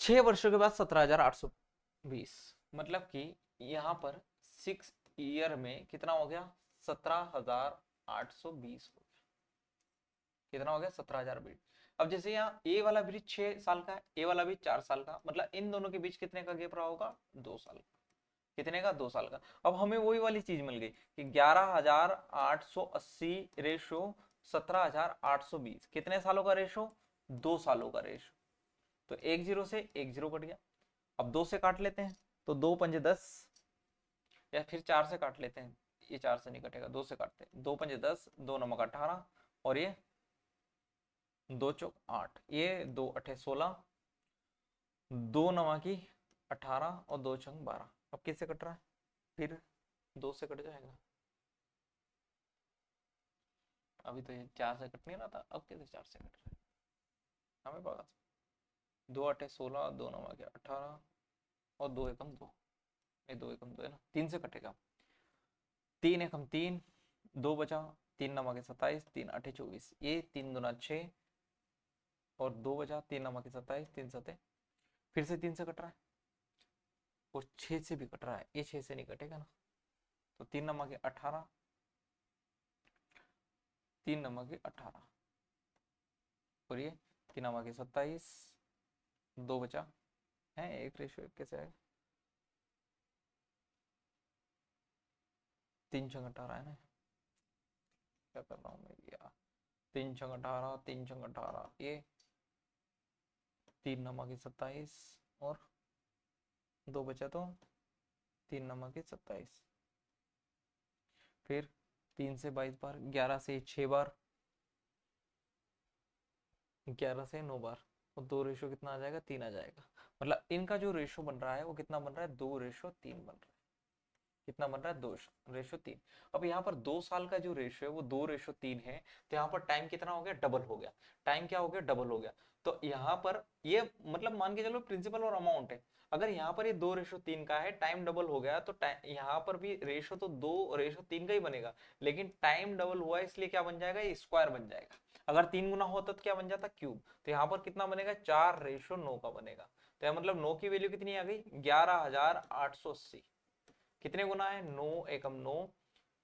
6 वर्षों के बाद 17,820। मतलब कि यहाँ पर 6 ईयर में कितना हो गया? 17,820 हो गया। कितना हो गया? 17,020। अब जैसे यहाँ ए वाला ब्रिज 6 साल का है, ए वाला भी 4 साल का, मतलब इन दोनों के बीच कितने का गैप रहा होगा? 2 साल का। कितने का? 2 साल का। अब हमें वही वाली चीज मिल गई कि 11,880 रेशो 17,820 कितने सालों का रेशो? 2 सालों का रेशो। तो एक जीरो से एक जीरो कट गया। अब 2 से काट लेते हैं, तो 2 × 5 = 10, या फिर 4 से काट लेते हैं, ये 4 से नहीं कटेगा, 2 से काटते हैं। 2 × 5 = 10, 2 × 9 = 18, और ये 2 × 4 = 8, ये 2 × 8 = 16, 2 × 9 = 18 और 2 × 12। अब किससे कट रहा है? फिर 2 से कट जाएगा। अभी तो ये 4 से कट नहीं रहा था, अब कैसे 4 से कट रहा है? हमें पता 2 × 8 = 16, 2 × 9 = 18 और 2 × 1 = 2। ये 2 × 2 है ना, 3 से कटेगा। 3 × 1 = 3, 2 बचा, 3 × 9 = 27, 3 × 8 = 24, ये 3 × 6 और 2 बचा, 3 × 9 = 27, 3 × 7 फिर से 3 से कट रहा है, और 6 से भी कट रहा है, ये 6 से नहीं कटेगा ना, तो 3 × 9 = 18, 3 × 9 = 18 और ये 3 × 9 = 27, 2 बचा है, एक रेशो एक कैसे आएगा? 3 × 18 है ना, क्या कर रहा हूँ मैं यार? 3 × 18, 3 × 18, ये 3 × 9 = 27 और 2 बचा, तो 3 × 9 = 27, फिर 3 से 22 बार, 11 से 6 बार, 11 से 9 बार, और 2 रेशो कितना आ जाएगा? 3 आ जाएगा। मतलब इनका जो रेशो बन रहा है वो कितना बन रहा है? 2:3 बन रहा है। कितना बन रहा है? 2:3। अब यहाँ पर 2 साल का जो रेशो है वो 2:3 है, तो यहाँ पर टाइम कितना हो गया? डबल हो गया। टाइम क्या हो गया? डबल हो गया। तो यहाँ पर ये मतलब मान के चलो प्रिंसिपल और अमाउंट है, अगर यहाँ पर ये 2:3 का है, टाइम डबल हो गया, तो यहाँ पर भी रेशो तो 2:3 का ही बनेगा, लेकिन टाइम डबल हुआ इसलिए क्या बन जाएगा? ये स्क्वायर बन जाएगा। अगर 3 गुना होता तो क्या बन जाता? क्यूब। तो यहाँ पर कितना बनेगा? 4:9 का बनेगा। तो यहाँ मतलब 9 की वैल्यू कितनी आ गई? 11,880। कितने गुना है? 9 एकम 9,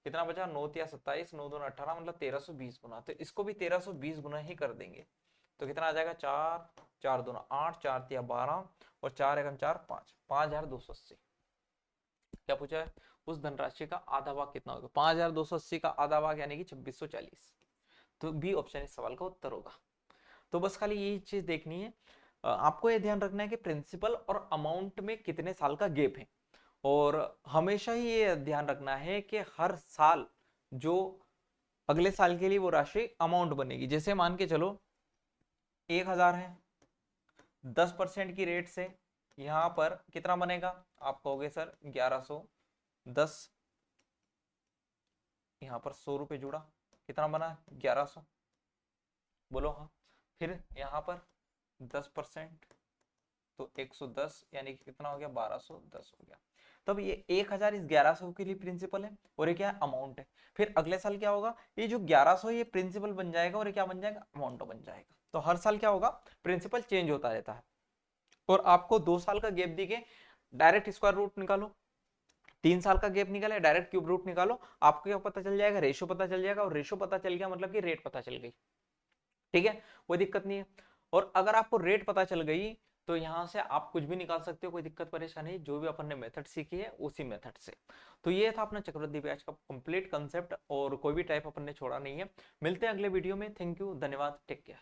कितना बचा? 9 × 27, 9 × 2 = 18, मतलब 1320 गुना। तो इसको भी 1320 गुना ही कर देंगे, तो कितना आ जाएगा? 4, 4 2 8, 4 3 12 और 4 एकम 4 5, 5,280। क्या पूछा है? उस धनराशि का आधा भाग कितना होगा? 5,280 का आधा भाग यानी कि 2640। तो बी ऑप्शन इस सवाल का उत्तर होगा। तो बस खाली यही चीज देखनी है, आपको ये ध्यान रखना है कि प्रिंसिपल और अमाउंट में कितने साल का गैप है, और हमेशा ही ये ध्यान रखना है कि हर साल जो अगले साल के लिए वो राशि अमाउंट बनेगी, जैसे मान के चलो 1000 है, 10% की रेट से यहाँ पर कितना बनेगा, आप कहोगे सर 1110, यहाँ पर 100 रुपये जुड़ा, कितना बना 1100, बोलो हाँ। फिर यहाँ पर 10%, तो 110 यानी कि कितना हो गया 1210 हो गया। तब ये 1000 इस 1100 के लिए प्रिंसिपल है और ये क्या है अमाउंट है। फिर अगले साल क्या होगा, ये जो 1100 ये प्रिंसिपल बन जाएगा और ये क्या बन जाएगा अमाउंट बन जाएगा। तो हर साल क्या होगा प्रिंसिपल चेंज होता रहता है। और आपको 2 साल का गैप दी के डायरेक्ट स्क्वायर रूट निकालो, 3 साल का गैप निकाले डायरेक्ट क्यूब रूट निकालो, आपको क्या पता चल जाएगा रेशो पता चल जाएगा, और रेशो पता चल गया मतलब कि रेट पता चल गई, ठीक है कोई दिक्कत नहीं है। और अगर आपको रेट पता चल गई तो यहां से आप कुछ भी निकाल सकते हो, कोई दिक्कत परेशानी नहीं, जो भी अपन ने मेथड सीखी है उसी मेथड से। तो ये था अपना चक्रवृद्धि ब्याज का कंप्लीट कंसेप्ट, और कोई भी टाइप अपन ने छोड़ा नहीं है। मिलते हैं अगले वीडियो में, थैंक यू, धन्यवाद, टेक केयर।